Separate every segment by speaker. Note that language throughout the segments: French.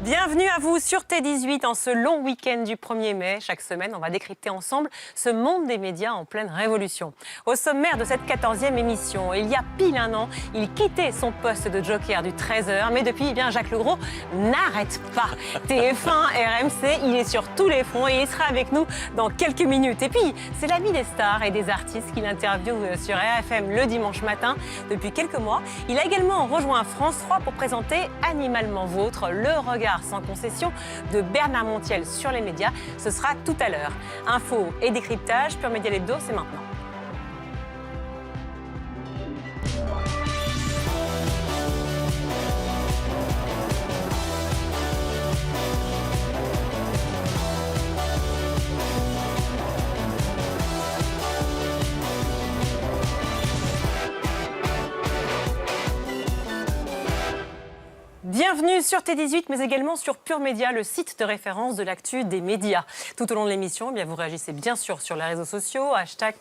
Speaker 1: Bienvenue à vous sur T18 en ce long week-end du 1er mai. Chaque semaine, on va décrypter ensemble ce monde des médias en pleine révolution. Au sommaire de cette 14e émission, il y a pile un an, il quittait son poste de joker du 13h, mais depuis, Jacques Legros n'arrête pas. TF1, RMC, il est sur tous les fronts et il sera avec nous dans quelques minutes. Et puis, c'est l'ami des stars et des artistes qu'il interviewe sur RFM le dimanche matin. Depuis quelques mois, il a également rejoint France 3 pour présenter Animalement Vôtre, le regard sans concession de Bernard Montiel sur les médias. Ce sera tout à l'heure. Info et décryptage, Pure Média L'Hebdo, c'est maintenant. Bienvenue sur T18, mais également sur Pure Média, le site de référence de l'actu des médias. Tout au long de l'émission, vous réagissez bien sûr sur les réseaux sociaux,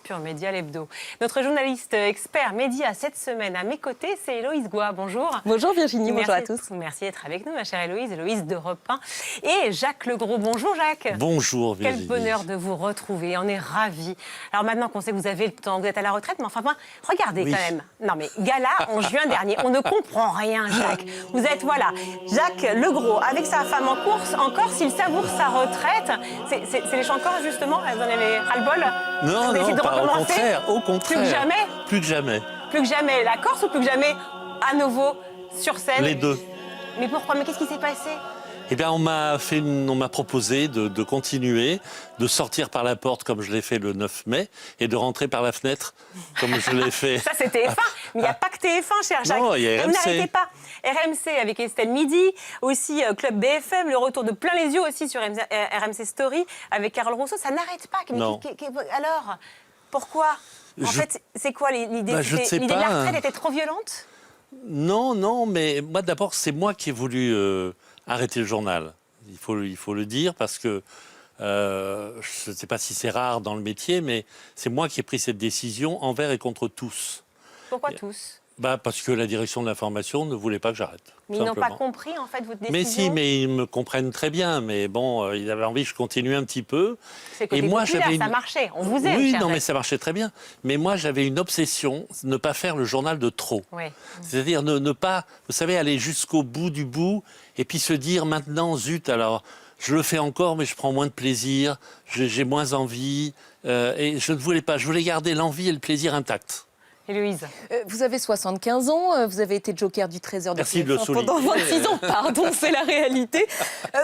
Speaker 1: #Pure Média L'Hebdo. Notre journaliste expert média cette semaine à mes côtés, c'est Héloïse Goua. Bonjour.
Speaker 2: Bonjour Virginie, bonjour à tous.
Speaker 1: Merci d'être avec nous, ma chère Héloïse. Héloïse d'Europe 1 et Jacques Legros. Bonjour Jacques.
Speaker 3: Bonjour Virginie.
Speaker 1: Quel bonheur de vous retrouver, on est ravis. Alors maintenant qu'on sait que vous avez le temps, vous êtes à la retraite, mais enfin, regardez quand même. Non mais gala en juin dernier, on ne comprend rien Jacques. Vous êtes, voilà, Jacques Legros, avec sa femme en Corse, il savoure sa retraite. C'est les chants corses, justement, vous en avez ras-le-bol?
Speaker 3: Non, pas, au contraire.
Speaker 1: Plus que jamais?
Speaker 3: Plus que jamais.
Speaker 1: Plus que jamais la Corse ou plus que jamais à nouveau sur scène?
Speaker 3: Les deux.
Speaker 1: Mais pourquoi? Mais qu'est-ce qui s'est passé?
Speaker 3: Eh bien, on m'a proposé de continuer, de sortir par la porte comme je l'ai fait le 9 mai et de rentrer par la fenêtre comme je l'ai fait.
Speaker 1: Ça, c'est TF1. Mais il n'y a pas que TF1, cher Jacques.
Speaker 3: Non, il y a RMC.
Speaker 1: Vous n'arrêtez pas. RMC avec Estelle Midi, aussi Club BFM, le retour de Plein les yeux aussi sur RMC Story avec Carole Rousseau. Ça n'arrête pas.
Speaker 3: Non.
Speaker 1: Alors, pourquoi? En fait, c'est quoi l'idée? L'idée de la retraite était trop violente?
Speaker 3: Non, mais moi d'abord, c'est moi qui ai voulu arrêter le journal. Il faut le dire parce que je ne sais pas si c'est rare dans le métier, mais c'est moi qui ai pris cette décision envers et contre tous.
Speaker 1: Pourquoi tous?
Speaker 3: Parce que la direction de l'information ne voulait pas que j'arrête.
Speaker 1: Mais ils n'ont pas compris, en fait, votre décision?
Speaker 3: Mais si, mais ils me comprennent très bien. Mais bon, ils avaient envie que je continue un petit peu.
Speaker 1: C'est côté populaire, ça marchait. On vous aime,
Speaker 3: oui,
Speaker 1: cher
Speaker 3: non,
Speaker 1: Jacques.
Speaker 3: mais ça marchait très bien. Mais moi, j'avais une obsession, ne pas faire le journal de trop.
Speaker 1: Oui.
Speaker 3: C'est-à-dire ne pas, vous savez, aller jusqu'au bout du bout et puis se dire maintenant, zut, alors... Je le fais encore, mais je prends moins de plaisir, j'ai moins envie. Et je ne voulais pas, je voulais garder l'envie et le plaisir intacts.
Speaker 1: Héloïse.
Speaker 2: Vous avez 75 ans, vous avez été joker du 13h de pendant 26 ans, pardon, c'est la réalité.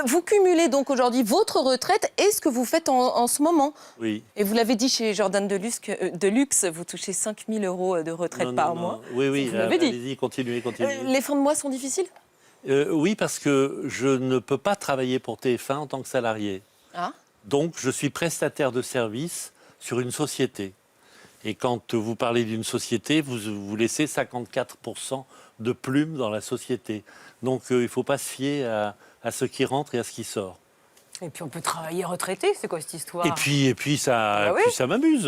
Speaker 2: Vous cumulez donc aujourd'hui votre retraite et ce que vous faites en ce moment.
Speaker 3: Oui.
Speaker 2: Et vous l'avez dit chez Jordan Deluxe, vous touchez 5 000 € de retraite par mois.
Speaker 3: Oui,
Speaker 2: vous l'avez dit.
Speaker 3: Allez-y, continuez.
Speaker 2: Les fins de mois sont difficiles?
Speaker 3: Oui, parce que je ne peux pas travailler pour TF1 en tant que salarié.
Speaker 2: Ah.
Speaker 3: Donc, je suis prestataire de service sur une société. Et quand vous parlez d'une société, vous laissez 54% de plumes dans la société. Donc, il ne faut pas se fier à ce qui rentre et à ce qui sort.
Speaker 1: Et puis on peut travailler retraité, c'est quoi cette histoire?
Speaker 3: Et puis ça m'amuse.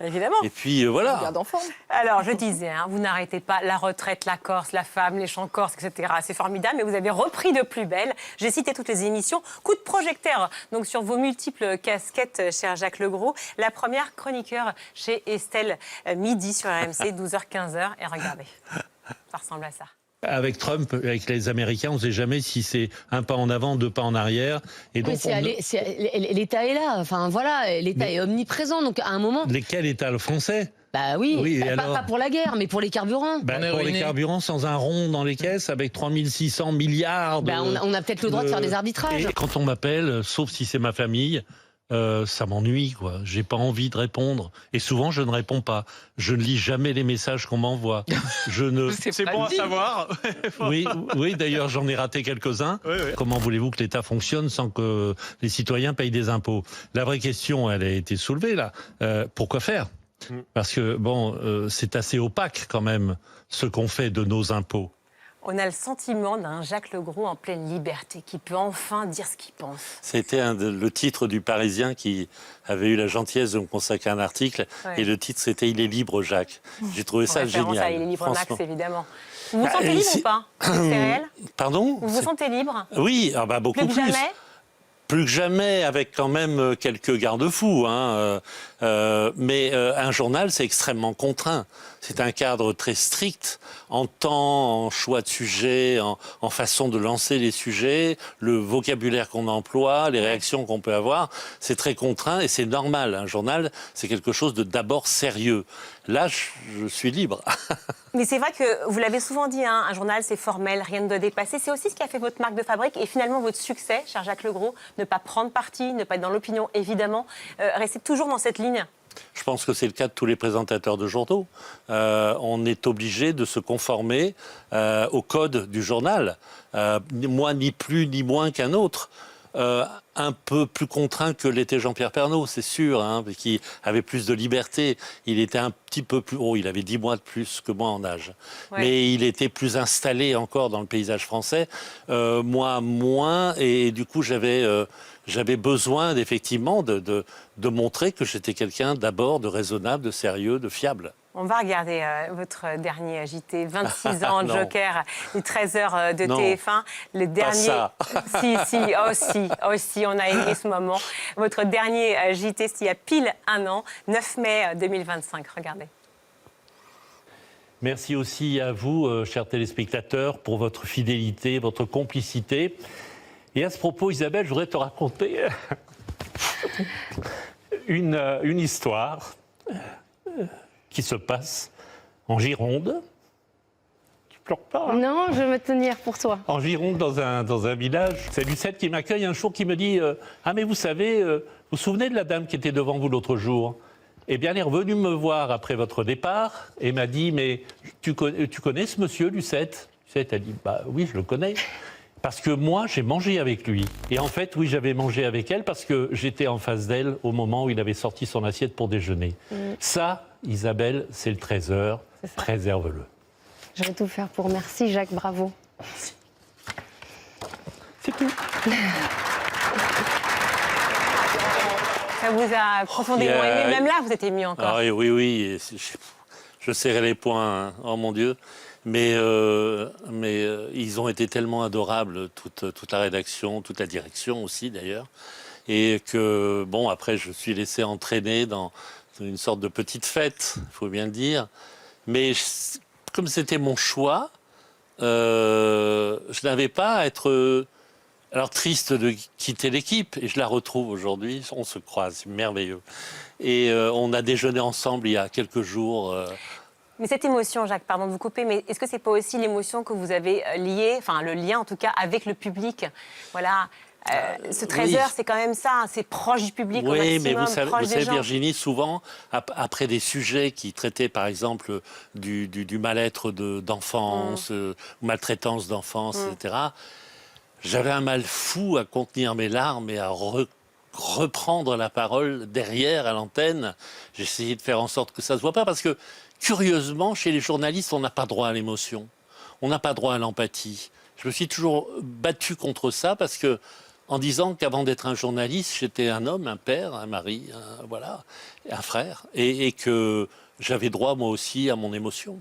Speaker 1: Évidemment.
Speaker 3: Et puis voilà.
Speaker 2: Garde en forme.
Speaker 1: Alors je disais, vous n'arrêtez pas la retraite, la Corse, la femme, les chants corses, etc. C'est formidable, mais vous avez repris de plus belle. J'ai cité toutes les émissions. Coup de projecteur donc sur vos multiples casquettes, cher Jacques Legros. La première, chroniqueur chez Estelle Midi sur RMC, 12h-15h. Et regardez, ça ressemble à ça.
Speaker 4: Avec Trump, avec les Américains, on ne sait jamais si c'est un pas en avant, deux pas en arrière. Et donc
Speaker 5: l'État est là. Enfin voilà, l'État est omniprésent. Donc à un moment.
Speaker 4: Quel État? Le français?
Speaker 5: Bah oui,
Speaker 4: alors...
Speaker 5: pas pour la guerre, mais pour les carburants.
Speaker 4: Pour les carburants, sans un rond dans les caisses, avec 3600 milliards.
Speaker 5: On a peut-être le droit de faire des arbitrages.
Speaker 4: Et quand on m'appelle, sauf si c'est ma famille. Ça m'ennuie, quoi. J'ai pas envie de répondre. Et souvent, je ne réponds pas. Je ne lis jamais les messages qu'on m'envoie.
Speaker 6: C'est bon à savoir.
Speaker 4: Oui, d'ailleurs, j'en ai raté quelques-uns. Oui. Comment voulez-vous que l'État fonctionne sans que les citoyens payent des impôts? La vraie question, elle a été soulevée, là. Pourquoi faire? Parce que, c'est assez opaque, quand même, ce qu'on fait de nos impôts.
Speaker 1: On a le sentiment d'un Jacques Legros en pleine liberté, qui peut enfin dire ce qu'il pense.
Speaker 3: C'était le titre du Parisien qui avait eu la gentillesse de me consacrer un article. Ouais. Et le titre, c'était « Il est libre, Jacques ». J'ai trouvé ça génial.
Speaker 1: Il est libre, Max, évidemment. Vous vous sentez libre ou pas? C'est réel?
Speaker 3: Pardon?
Speaker 1: Vous vous sentez libre?
Speaker 3: Oui, beaucoup
Speaker 1: Plus que
Speaker 3: plus.
Speaker 1: jamais?
Speaker 3: Plus que jamais, avec quand même quelques garde-fous. Mais un journal, c'est extrêmement contraint. C'est un cadre très strict en temps, en choix de sujets, en façon de lancer les sujets, le vocabulaire qu'on emploie, les réactions qu'on peut avoir. C'est très contraint et c'est normal. Un journal, c'est quelque chose de d'abord sérieux. Là, je suis libre.
Speaker 1: Mais c'est vrai que vous l'avez souvent dit, hein, un journal c'est formel, rien ne doit dépasser. C'est aussi ce qui a fait votre marque de fabrique et finalement votre succès, cher Jacques Legros. Ne pas prendre parti, ne pas être dans l'opinion évidemment, rester toujours dans cette ligne.
Speaker 3: Je pense que c'est le cas de tous les présentateurs de journaux. On est obligé de se conformer au code du journal. Moi, ni plus ni moins qu'un autre. Un peu plus contraint que l'était Jean-Pierre Pernaut, c'est sûr, qui avait plus de liberté. Il était un petit peu plus... Oh, il avait 10 mois de plus que moi en âge. Ouais. Mais il était plus installé encore dans le paysage français. Moi, moins. Et du coup, j'avais besoin, effectivement, de montrer que j'étais quelqu'un d'abord de raisonnable, de sérieux, de fiable.
Speaker 1: On va regarder votre dernier JT, 26 ans, de Joker, du 13h de TF1. Le dernier.
Speaker 3: Pas ça.
Speaker 1: aussi, on a aimé ce moment. Votre dernier JT, c'était il y a pile un an, 9 mai 2025. Regardez.
Speaker 4: Merci aussi à vous, chers téléspectateurs, pour votre fidélité, votre complicité. Et à ce propos, Isabelle, je voudrais te raconter une histoire qui se passe en Gironde. Tu pleures pas, hein?
Speaker 5: Non, je vais me tenir pour toi.
Speaker 4: En Gironde, dans un village. C'est Lucette qui m'accueille un jour, qui me dit ah, mais vous savez, vous vous souvenez de la dame qui était devant vous l'autre jour? Eh bien, elle est revenue me voir après votre départ et m'a dit mais tu connais ce monsieur, Lucette? Lucette a dit bah oui, je le connais. Parce que moi, j'ai mangé avec lui. Et en fait, oui, j'avais mangé avec elle parce que j'étais en face d'elle au moment où il avait sorti son assiette pour déjeuner. Ça, Isabelle, c'est le trésor. Préserve-le.
Speaker 5: Je vais tout faire pour. Merci, Jacques. Bravo.
Speaker 4: C'est tout.
Speaker 1: Ça vous a profondément aimé. Même là, vous êtes ému encore.
Speaker 3: Ah, oui. Je serrais les poings. Hein. Oh mon Dieu. Mais ils ont été tellement adorables, toute la rédaction, toute la direction aussi d'ailleurs. Et que, bon, après, je suis laissé entraîner dans une sorte de petite fête, il faut bien le dire. Mais comme c'était mon choix, je n'avais pas à être triste de quitter l'équipe. Et je la retrouve aujourd'hui, on se croise, c'est merveilleux. Et on a déjeuné ensemble il y a quelques jours.
Speaker 1: Mais cette émotion, Jacques, pardon de vous couper, mais est-ce que c'est pas aussi l'émotion que vous avez liée, enfin le lien en tout cas avec le public? Voilà, ce trésor, oui. C'est quand même ça, c'est proche du public au maximum,
Speaker 3: mais vous savez
Speaker 1: gens.
Speaker 3: Virginie, souvent, après des sujets qui traitaient par exemple du mal-être d'enfance, maltraitance d'enfance, etc., j'avais un mal fou à contenir mes larmes et à reprendre la parole derrière à l'antenne. J'essayais de faire en sorte que ça ne se voit pas parce que curieusement, chez les journalistes, on n'a pas droit à l'émotion. On n'a pas droit à l'empathie. Je me suis toujours battu contre ça parce que, en disant qu'avant d'être un journaliste, j'étais un homme, un père, un mari, un frère, et que j'avais droit moi aussi à mon émotion.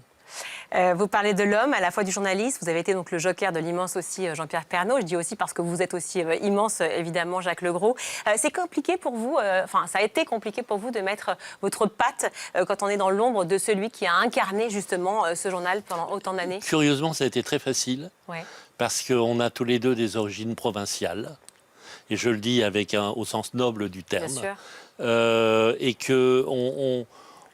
Speaker 1: Vous parlez de l'homme, à la fois du journaliste. Vous avez été donc le joker de l'immense aussi Jean-Pierre Pernaut. Je dis aussi parce que vous êtes aussi immense, évidemment, Jacques Legros. C'est compliqué pour vous, ça a été compliqué pour vous de mettre votre patte quand on est dans l'ombre de celui qui a incarné justement ce journal pendant autant d'années? Curieusement,
Speaker 3: ça a été très facile, parce qu'on a tous les deux des origines provinciales. Et je le dis au sens noble du terme.
Speaker 1: Bien sûr.
Speaker 3: Et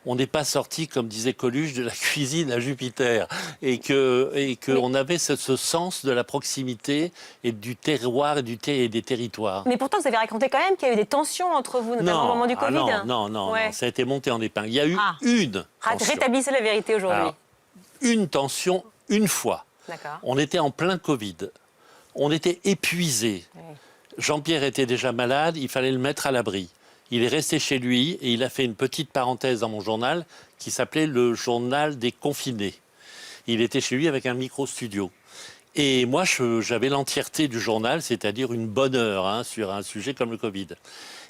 Speaker 3: on n'est pas sorti, comme disait Coluche, de la cuisine à Jupiter. Et qu'on avait ce sens de la proximité et du terroir et des territoires.
Speaker 1: Mais pourtant, vous avez raconté quand même qu'il y a eu des tensions entre vous, notamment au moment du Covid.
Speaker 3: Non, ça a été monté en épingle. Il y a eu une tension.
Speaker 1: Rétablissez la vérité aujourd'hui.
Speaker 3: Une tension, une fois. On était en plein Covid. On était épuisés. Oui. Jean-Pierre était déjà malade, il fallait le mettre à l'abri. Il est resté chez lui et il a fait une petite parenthèse dans mon journal qui s'appelait le journal des confinés. Il était chez lui avec un micro-studio. Et moi, j'avais l'entièreté du journal, c'est-à-dire une bonne heure sur un sujet comme le Covid.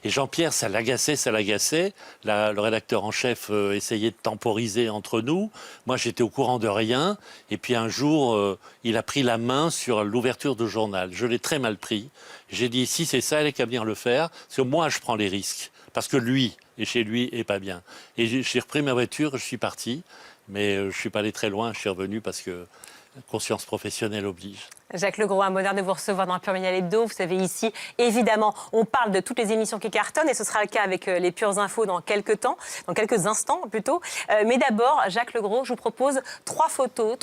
Speaker 3: Et Jean-Pierre, ça l'agaçait, ça l'agaçait. Le rédacteur en chef essayait de temporiser entre nous. Moi, j'étais au courant de rien. Et puis un jour, il a pris la main sur l'ouverture du journal. Je l'ai très mal pris. J'ai dit, si c'est ça, il est qu'à venir le faire. Parce que moi, je prends les risques. Parce que lui, et chez lui, est pas bien. Et j'ai repris ma voiture, je suis parti. Mais je ne suis pas allé très loin, je suis revenu parce que conscience professionnelle oblige.
Speaker 1: Jacques Legros, un bonheur de vous recevoir dans Pure Média Hebdo. Vous savez, ici, évidemment, on parle de toutes les émissions qui cartonnent et ce sera le cas avec les Pures Infos dans quelques instants plutôt. Mais d'abord, Jacques Legros, je vous propose trois photos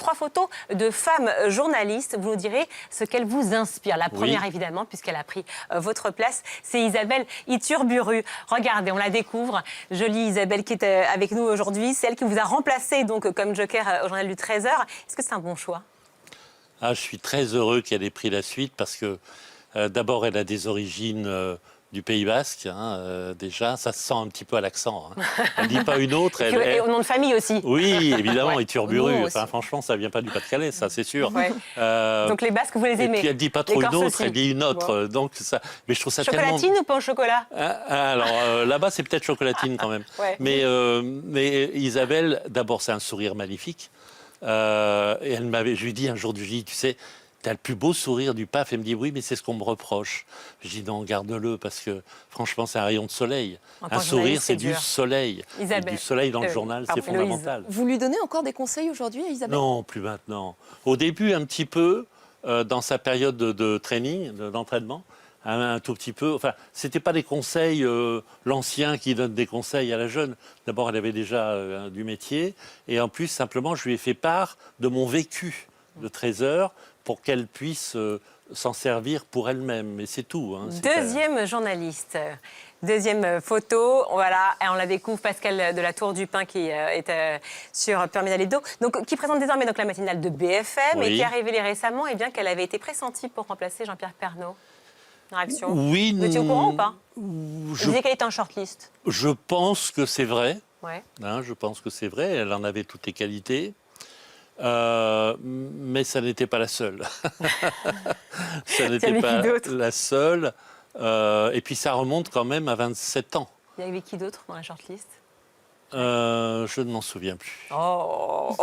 Speaker 1: de femmes journalistes. Vous nous direz ce qu'elles vous inspirent. La première, évidemment, puisqu'elle a pris votre place, c'est Isabelle Iturburu. Regardez, on la découvre. Jolie Isabelle qui est avec nous aujourd'hui, celle qui vous a remplacé donc comme joker au journal du 13h. Est-ce que c'est un bon choix ?
Speaker 3: Je suis très heureux qu'elle ait pris la suite parce que d'abord, elle a des origines du Pays Basque, déjà. Ça se sent un petit peu à l'accent. Elle ne dit pas une autre.
Speaker 1: Et au nom de famille aussi.
Speaker 3: Oui, évidemment,
Speaker 1: Ouais.
Speaker 3: Iturburu.
Speaker 1: Enfin,
Speaker 3: franchement, ça ne vient pas du Pas-de-Calais, ça, c'est sûr.
Speaker 1: Ouais. Donc les Basques, vous les aimez.
Speaker 3: Et puis, elle ne dit pas trop une
Speaker 1: Corses
Speaker 3: autre,
Speaker 1: aussi.
Speaker 3: elle dit une autre.
Speaker 1: Bon.
Speaker 3: Donc, ça... Mais je trouve ça
Speaker 1: Chocolatine
Speaker 3: tellement...
Speaker 1: ou pas au chocolat ?
Speaker 3: Alors, là-bas, c'est peut-être chocolatine quand même.
Speaker 1: Ouais.
Speaker 3: Mais Isabelle, d'abord, c'est un sourire magnifique. Et je lui dis un jour, tu sais, t'as le plus beau sourire du PAF. Elle me dit, oui, mais c'est ce qu'on me reproche. Je dis, non, garde-le, parce que franchement, c'est un rayon de soleil. Un sourire, c'est du soleil.
Speaker 1: Isabelle.
Speaker 3: Et du soleil dans le journal, c'est fondamental.
Speaker 2: Vous lui donnez encore des conseils aujourd'hui à Isabelle ?
Speaker 3: Non, plus maintenant. Au début, un petit peu, dans sa période de training, d'entraînement, un tout petit peu. Enfin, c'était pas des conseils, l'ancien qui donne des conseils à la jeune. D'abord, elle avait déjà du métier. Et en plus, simplement, je lui ai fait part de mon vécu de 13 heures pour qu'elle puisse s'en servir pour elle-même. Mais c'est tout.
Speaker 1: Deuxième journaliste. Deuxième photo, voilà, et on la découvre, Pascal de la Tour du Pin qui est sur Pure Média Hebdo, donc qui présente désormais donc la matinale de BFM et qui a révélé récemment qu'elle avait été pressentie pour remplacer Jean-Pierre Pernaut. Réaction.
Speaker 3: Oui.
Speaker 1: Vous étiez au courant ou pas? Vous disiez qu'elle était en shortlist.
Speaker 3: Je pense que c'est vrai.
Speaker 1: Ouais.
Speaker 3: Je pense que c'est vrai. Elle en avait toutes les qualités. Mais ça n'était pas la seule. Ça n'était pas la seule. Et puis ça remonte quand même à 27 ans.
Speaker 1: Il y avait qui d'autre dans la shortlist?
Speaker 3: Je ne m'en souviens plus.
Speaker 1: Oh,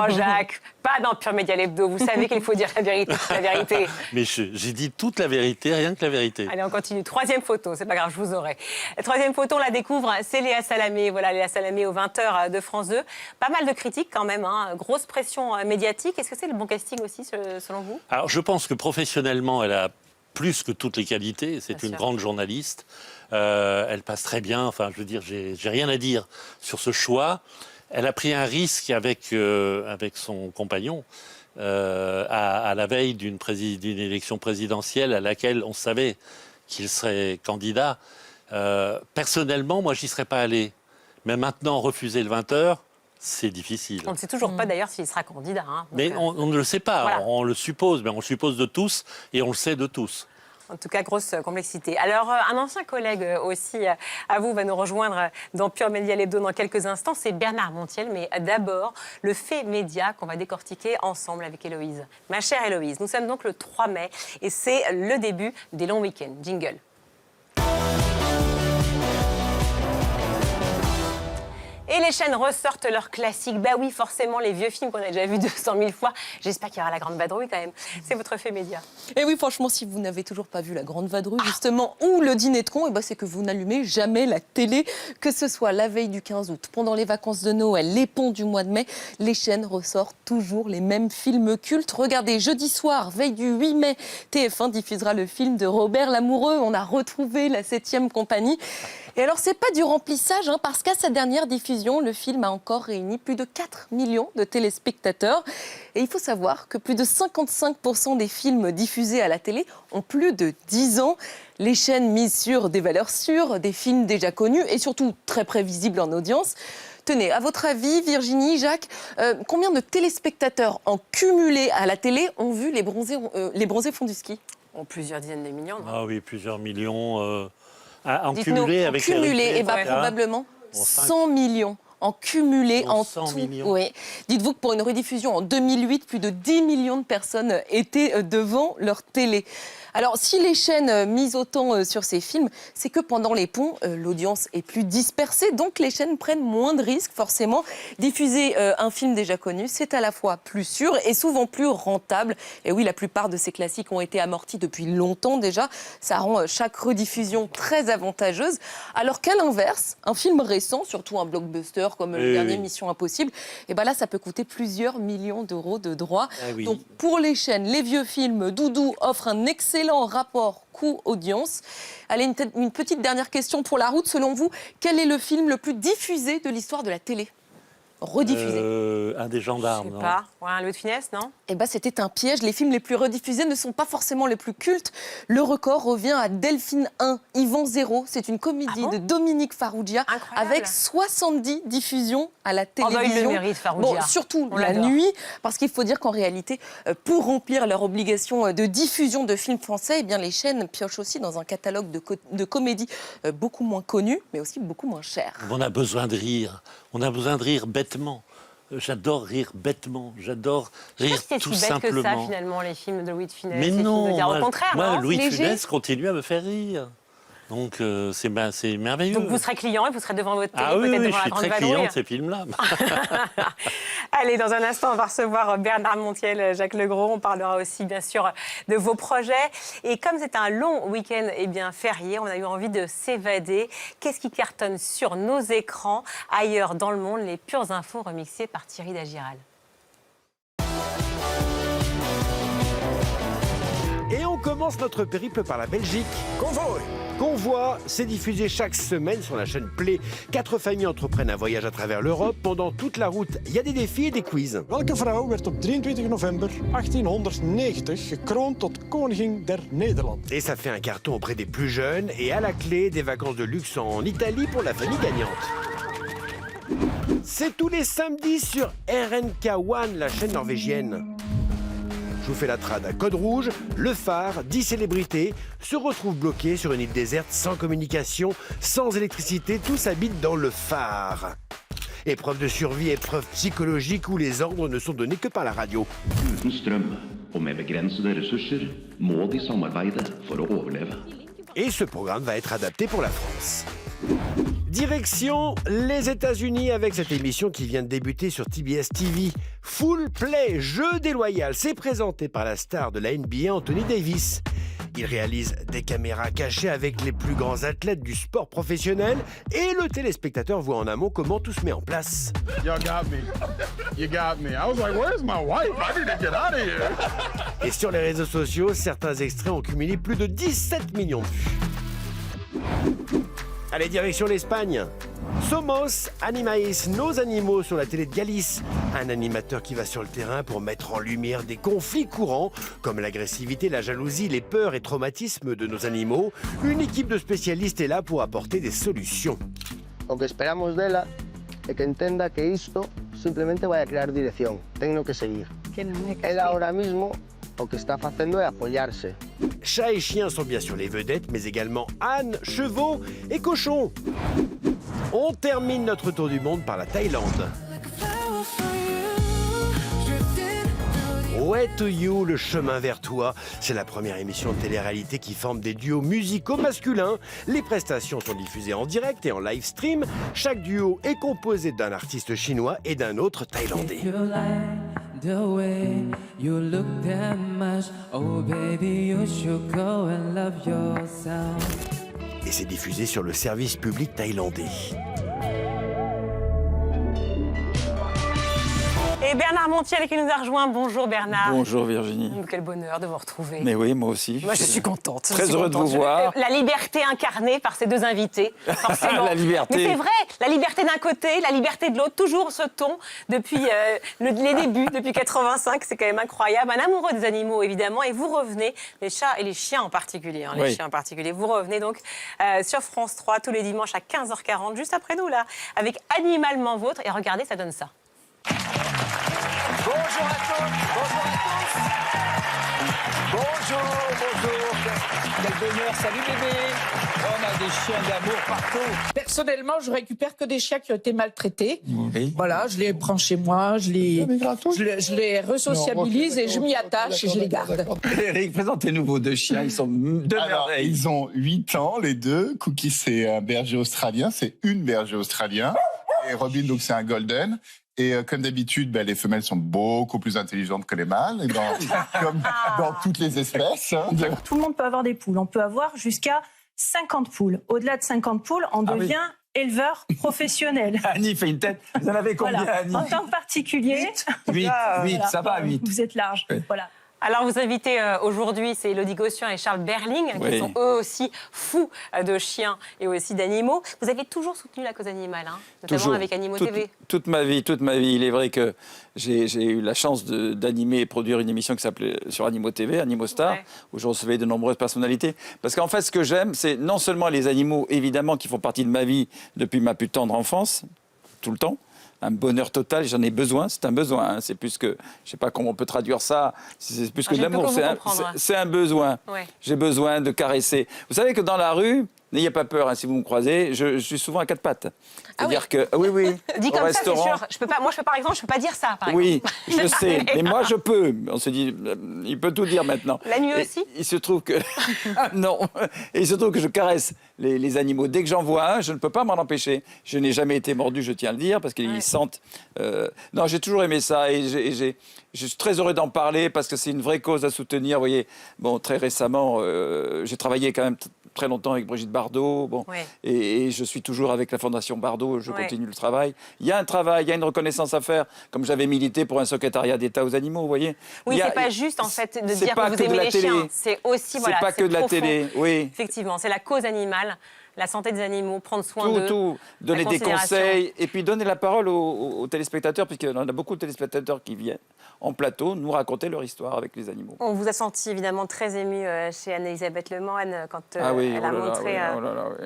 Speaker 1: Jacques, pas dans Pure Média Hebdo. Vous savez qu'il faut dire la vérité.
Speaker 3: Mais j'ai dit toute la vérité, rien que la vérité.
Speaker 1: Allez, on continue. Troisième photo, c'est pas grave, je vous aurai. La troisième photo, on la découvre, c'est Léa Salamé. Voilà, Léa Salamé aux 20h de France 2. Pas mal de critiques quand même, grosse pression médiatique. Est-ce que c'est le bon casting aussi, selon vous?
Speaker 3: Alors, je pense que professionnellement, elle a plus que toutes les qualités. C'est une grande journaliste. Elle passe très bien. Enfin, je veux dire, j'ai rien à dire sur ce choix. Elle a pris un risque avec son compagnon à la veille d'une élection présidentielle à laquelle on savait qu'il serait candidat. Personnellement, moi, j'y serais pas allé. Mais maintenant, refuser le 20h, c'est difficile.
Speaker 1: On ne sait toujours pas d'ailleurs s'il sera candidat.
Speaker 3: Mais on ne le sait pas, voilà. On le suppose, mais on le suppose de tous et on le sait de tous.
Speaker 1: En tout cas, grosse complexité. Alors, un ancien collègue aussi à vous va nous rejoindre dans Pure Média Hebdo dans quelques instants. C'est Bernard Montiel. Mais d'abord, le fait média qu'on va décortiquer ensemble avec Héloïse. Ma chère Héloïse, nous sommes donc le 3 mai et c'est le début des longs week-ends. Jingle. Et les chaînes ressortent leurs classiques. Bah oui, forcément, les vieux films qu'on a déjà vus 200 000 fois. J'espère qu'il y aura La Grande Vadrouille quand même. C'est votre fait média.
Speaker 2: Et oui, franchement, si vous n'avez toujours pas vu La Grande Vadrouille, justement, ou Le Dîner de con, c'est que vous n'allumez jamais la télé. Que ce soit la veille du 15 août, pendant les vacances de Noël, les ponts du mois de mai, les chaînes ressortent toujours les mêmes films cultes. Regardez, jeudi soir, veille du 8 mai, TF1 diffusera le film de Robert Lamoureux. On a retrouvé la 7e compagnie. Et alors, c'est pas du remplissage, parce qu'à sa dernière diffusion, le film a encore réuni plus de 4 millions de téléspectateurs. Et il faut savoir que plus de 55% des films diffusés à la télé ont plus de 10 ans. Les chaînes misent sur des valeurs sûres, des films déjà connus et surtout très prévisibles en audience. Tenez, à votre avis, Virginie, Jacques, combien de téléspectateurs en cumulé à la télé ont vu les bronzés font du ski?
Speaker 1: Plusieurs dizaines de millions.
Speaker 3: Ah oui, plusieurs millions. En
Speaker 2: cumulé,
Speaker 3: avec
Speaker 2: probablement 100 millions en cumulé,
Speaker 3: Oh,
Speaker 2: en
Speaker 3: 100
Speaker 2: tout.
Speaker 3: millions.
Speaker 2: Oui. Dites-vous que pour une rediffusion en 2008, plus de 10 millions de personnes étaient devant leur télé. Alors, si les chaînes misent autant sur ces films, c'est que pendant les ponts, l'audience est plus dispersée, donc les chaînes prennent moins de risques, forcément. Diffuser un film déjà connu, c'est à la fois plus sûr et souvent plus rentable. Et oui, la plupart de ces classiques ont été amortis depuis longtemps déjà. Ça rend chaque rediffusion très avantageuse. Alors qu'à l'inverse, un film récent, surtout un blockbuster comme le dernier Mission Impossible, et ben là, ça peut coûter plusieurs millions d'euros de droits.
Speaker 3: Ah oui.
Speaker 2: Donc, pour les chaînes, les vieux films, Doudou offre un excellent rapport coût-audience. Allez, une petite dernière question pour la route. Selon vous, quel est le film le plus diffusé de l'histoire de la télé ? Rediffusé.
Speaker 3: Un des gendarmes.
Speaker 1: Je sais
Speaker 3: non
Speaker 1: pas. Ouais, un Louis de Funès, non?
Speaker 2: Eh ben, c'était un piège. Les films les plus rediffusés ne sont pas forcément les plus cultes. Le record revient à Delphine 1, Yvan 0. C'est une comédie de Dominique Farrugia
Speaker 1: Incroyable.
Speaker 2: avec 70 diffusions à la
Speaker 1: Oh bah,
Speaker 2: télévision.
Speaker 1: il le mérite, Farrugia.
Speaker 2: Bon, surtout
Speaker 1: On
Speaker 2: la
Speaker 1: l'adore.
Speaker 2: nuit, parce qu'il faut dire qu'en réalité, pour remplir leur obligation de diffusion de films français, eh bien, les chaînes piochent aussi dans un catalogue de comédies beaucoup moins connues, mais aussi beaucoup moins chères.
Speaker 3: On a besoin de rire. On a besoin de rire bêtement. J'adore rire bêtement. J'adore rire
Speaker 1: C'est
Speaker 3: tout
Speaker 1: si bête que ça,
Speaker 3: simplement.
Speaker 1: finalement, les films de Louis de Funès.
Speaker 3: Mais
Speaker 1: les films
Speaker 3: non,
Speaker 1: de Gare.
Speaker 3: moi,
Speaker 1: Au contraire,
Speaker 3: moi,
Speaker 1: non?
Speaker 3: Louis de
Speaker 2: Léger.
Speaker 3: Funès continue à me faire rire. Donc c'est merveilleux.
Speaker 1: Donc vous serez client et vous serez devant votre télé,
Speaker 3: Ah oui,
Speaker 1: peut-être
Speaker 3: oui,
Speaker 1: devant
Speaker 3: je
Speaker 1: la
Speaker 3: suis
Speaker 1: Grande
Speaker 3: très
Speaker 1: Vadrouille.
Speaker 3: client de ces films-là.
Speaker 1: Allez, dans un instant, on va recevoir Bernard Montiel, Jacques Legros. On parlera aussi, bien sûr, de vos projets. Et comme c'est un long week-end férié, on a eu envie de s'évader. Qu'est-ce qui cartonne sur nos écrans ailleurs dans le monde? Les pures infos remixées par Thierry Dagiral.
Speaker 7: Et on commence notre périple par la Belgique. Convoi, c'est diffusé chaque semaine sur la chaîne Play. 4 familles entreprennent un voyage à travers l'Europe. Pendant toute la route, il y a des défis et des quiz.
Speaker 8: Welke vrouw werd op 23 november 1890 gekroond tot koningin der Nederlanden?
Speaker 7: Et ça fait un carton auprès des plus jeunes. Et à la clé, des vacances de luxe en Italie pour la famille gagnante. C'est tous les samedis sur RNK One, la chaîne norvégienne. Je vous fais la trad à Code Rouge, le phare, 10 célébrités se retrouvent bloqués sur une île déserte sans communication, sans électricité, tous habitent dans le phare. Épreuve de survie, épreuve psychologique où les ordres ne sont donnés que par la radio.
Speaker 9: Uten strøm og med begrensede ressurser må de samarbeide for å overleve.
Speaker 7: Et ce programme va être adapté pour la France. Direction les États-Unis avec cette émission qui vient de débuter sur TBS TV. Full Play, jeu déloyal, c'est présenté par la star de la NBA, Anthony Davis. Il réalise des caméras cachées avec les plus grands athlètes du sport professionnel et le téléspectateur voit en amont comment tout se met en place.
Speaker 8: You got me. You got me. I was like, where's my wife? I need to get out of here.
Speaker 7: Et sur les réseaux sociaux, certains extraits ont cumulé plus de 17 millions de vues. Allez, direction l'Espagne. Somos Animais, nos animaux sur la télé de Galice. Un animateur qui va sur le terrain pour mettre en lumière des conflits courants, comme l'agressivité, la jalousie, les peurs et traumatismes de nos animaux. Une équipe de spécialistes est là pour apporter des solutions.
Speaker 10: O que esperamos dela é que entenda que isto simplemente vai a crear dirección. Tengo que seguir. Ela ahora mismo o que está facendo é apoiarse.
Speaker 7: Chats et chiens sont bien sûr les vedettes, mais également ânes, chevaux et cochons. On termine notre tour du monde par la Thaïlande. Way to You, le chemin vers toi. C'est la première émission de télé-réalité qui forme des duos musicaux masculins. Les prestations sont diffusées en direct et en live stream. Chaque duo est composé d'un artiste chinois et d'un autre thaïlandais. Et c'est diffusé sur le service public thaïlandais.
Speaker 1: Et Bernard Montiel qui nous a rejoint. Bonjour Bernard.
Speaker 11: Bonjour Virginie.
Speaker 1: Quel bonheur de vous retrouver.
Speaker 11: Mais oui, moi aussi.
Speaker 1: Moi, je suis contente.
Speaker 11: Très heureux de vous voir.
Speaker 1: La liberté incarnée par ces deux invités, forcément.
Speaker 11: La liberté.
Speaker 1: Mais c'est vrai, la liberté d'un côté, la liberté de l'autre, toujours ce ton depuis les débuts, depuis 85, c'est quand même incroyable. Un amoureux des animaux, évidemment, et vous revenez, les chats et les chiens en particulier, hein, les
Speaker 11: Oui.
Speaker 1: chiens en particulier, vous revenez donc sur France 3 tous les dimanches à 15h40, juste après nous, là, avec Animalement Vôtre, et regardez, ça donne ça.
Speaker 12: Bonjour à tous, bonjour à tous.
Speaker 11: Bonjour, bonjour. Quel bonheur, salut bébé. On a des chiens d'amour partout.
Speaker 12: Personnellement, je récupère que des chiens qui ont été maltraités.
Speaker 11: Oui.
Speaker 12: Voilà, je les prends chez moi, je les resociabilise et je m'y attache et je les garde.
Speaker 11: Eric, présentez-nous vos deux chiens, ils sont deux merveilles.
Speaker 13: Ils ont 8 ans, les deux. Cookie, c'est un berger australien, c'est une berger australien. Et Robin, donc, c'est un golden. Et comme d'habitude, les femelles sont beaucoup plus intelligentes que les mâles, et comme dans toutes les espèces.
Speaker 14: Tout le monde peut avoir des poules. On peut avoir jusqu'à 50 poules. Au-delà de 50 poules, on devient éleveur professionnel.
Speaker 11: Annie fait une tête. Vous en avez combien,
Speaker 14: Voilà.
Speaker 11: Annie?
Speaker 14: En tant que particulier.
Speaker 11: 8,
Speaker 14: Voilà.
Speaker 11: ça va, 8.
Speaker 14: Vous êtes large.
Speaker 11: Oui.
Speaker 14: Voilà.
Speaker 1: Alors, vous invitez aujourd'hui, c'est Élodie Gossuin et Charles Berling, qui sont eux aussi fous de chiens et aussi d'animaux. Vous avez toujours soutenu la cause animale, notamment
Speaker 11: Toujours.
Speaker 1: avec Animaux TV.
Speaker 11: Toute ma vie. Il est vrai que j'ai eu la chance d'animer et produire une émission qui s'appelait sur Animaux TV, Animaux Stars, où je recevais de nombreuses personnalités. Parce qu'en fait, ce que j'aime, c'est non seulement les animaux, évidemment, qui font partie de ma vie depuis ma plus tendre enfance, tout le temps. Un bonheur total, j'en ai besoin, c'est un besoin. C'est plus que, je ne sais pas comment on peut traduire ça, c'est plus que de l'amour, c'est un besoin.
Speaker 1: Ouais.
Speaker 11: J'ai besoin de caresser. Vous savez que dans la rue, n'ayez pas peur, si vous me croisez, je suis souvent à quatre pattes. C'est-à-dire que, oui,
Speaker 1: Dit
Speaker 11: au
Speaker 1: comme ça, c'est
Speaker 11: restaurant,
Speaker 1: sûr. Moi, par exemple, je ne peux pas dire ça, par
Speaker 11: oui,
Speaker 1: exemple.
Speaker 11: je sais, mais moi je peux. On se dit, il peut tout dire maintenant.
Speaker 1: La nuit aussi ?
Speaker 11: Il se trouve que non, et il se trouve que je caresse les animaux. Dès que j'en vois un, je ne peux pas m'en empêcher. Je n'ai jamais été mordu, je tiens à le dire, parce qu'ils sentent. Non, j'ai toujours aimé ça et je suis très heureux d'en parler parce que c'est une vraie cause à soutenir. Vous voyez, bon, très récemment, j'ai travaillé quand même très longtemps avec Brigitte Bardot, et je suis toujours avec la Fondation Bardot, je continue le travail. Il y a un travail, il y a une reconnaissance à faire, comme j'avais milité pour un secrétariat d'État aux animaux, vous voyez.
Speaker 1: Oui, c'est pas juste en fait de dire que vous aimez les chiens, c'est aussi
Speaker 11: c'est pas que de la télé, oui.
Speaker 1: Effectivement, c'est la cause animale, la santé des animaux, prendre soin d'eux.
Speaker 11: Tout, donner des conseils et puis donner la parole aux téléspectateurs, puisqu'il y en a beaucoup de téléspectateurs qui viennent en plateau nous raconter leur histoire avec les animaux.
Speaker 1: On vous a senti évidemment très ému chez Anne-Elisabeth Lemoine quand elle a montré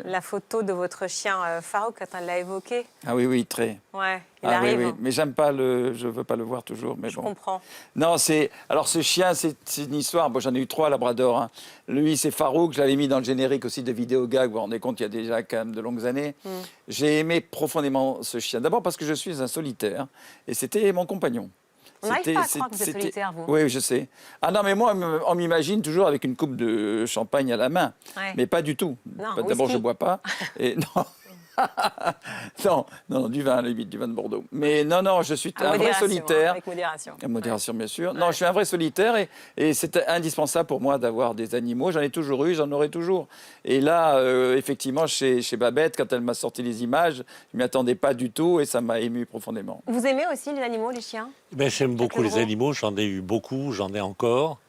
Speaker 1: la photo de votre chien Farouk, quand elle l'a évoqué.
Speaker 11: Ah oui, très.
Speaker 1: Ouais, il arrive.
Speaker 11: Oui. Mais j'aime pas je veux pas le voir toujours. Mais
Speaker 1: je comprends.
Speaker 11: Non, alors ce chien, c'est une histoire. Bon, j'en ai eu 3 labradors. Lui, c'est Farouk. Je l'avais mis dans le générique aussi de vidéo gag. Vous vous rendez compte, il y a déjà quand même de longues années. J'ai aimé profondément ce chien. D'abord parce que je suis un solitaire et c'était mon compagnon.
Speaker 1: On n'arrive pas à croire que vous êtes solitaire, vous.
Speaker 11: Oui, je sais. Ah non, mais moi, on m'imagine toujours avec une coupe de champagne à la main. Mais pas du tout. D'abord, je ne bois pas. Et non, du vin, du vin de Bordeaux. Mais non, je suis un vrai solitaire.
Speaker 1: Avec modération.
Speaker 11: Avec modération, bien sûr. Non, je suis un vrai solitaire et c'est indispensable pour moi d'avoir des animaux. J'en ai toujours eu, j'en aurai toujours. Et là, effectivement, chez Babette, quand elle m'a sorti les images, je ne m'y attendais pas du tout et ça m'a ému profondément.
Speaker 1: Vous aimez aussi les animaux, les chiens ?
Speaker 3: J'aime beaucoup les animaux, j'en ai eu beaucoup, j'en ai encore.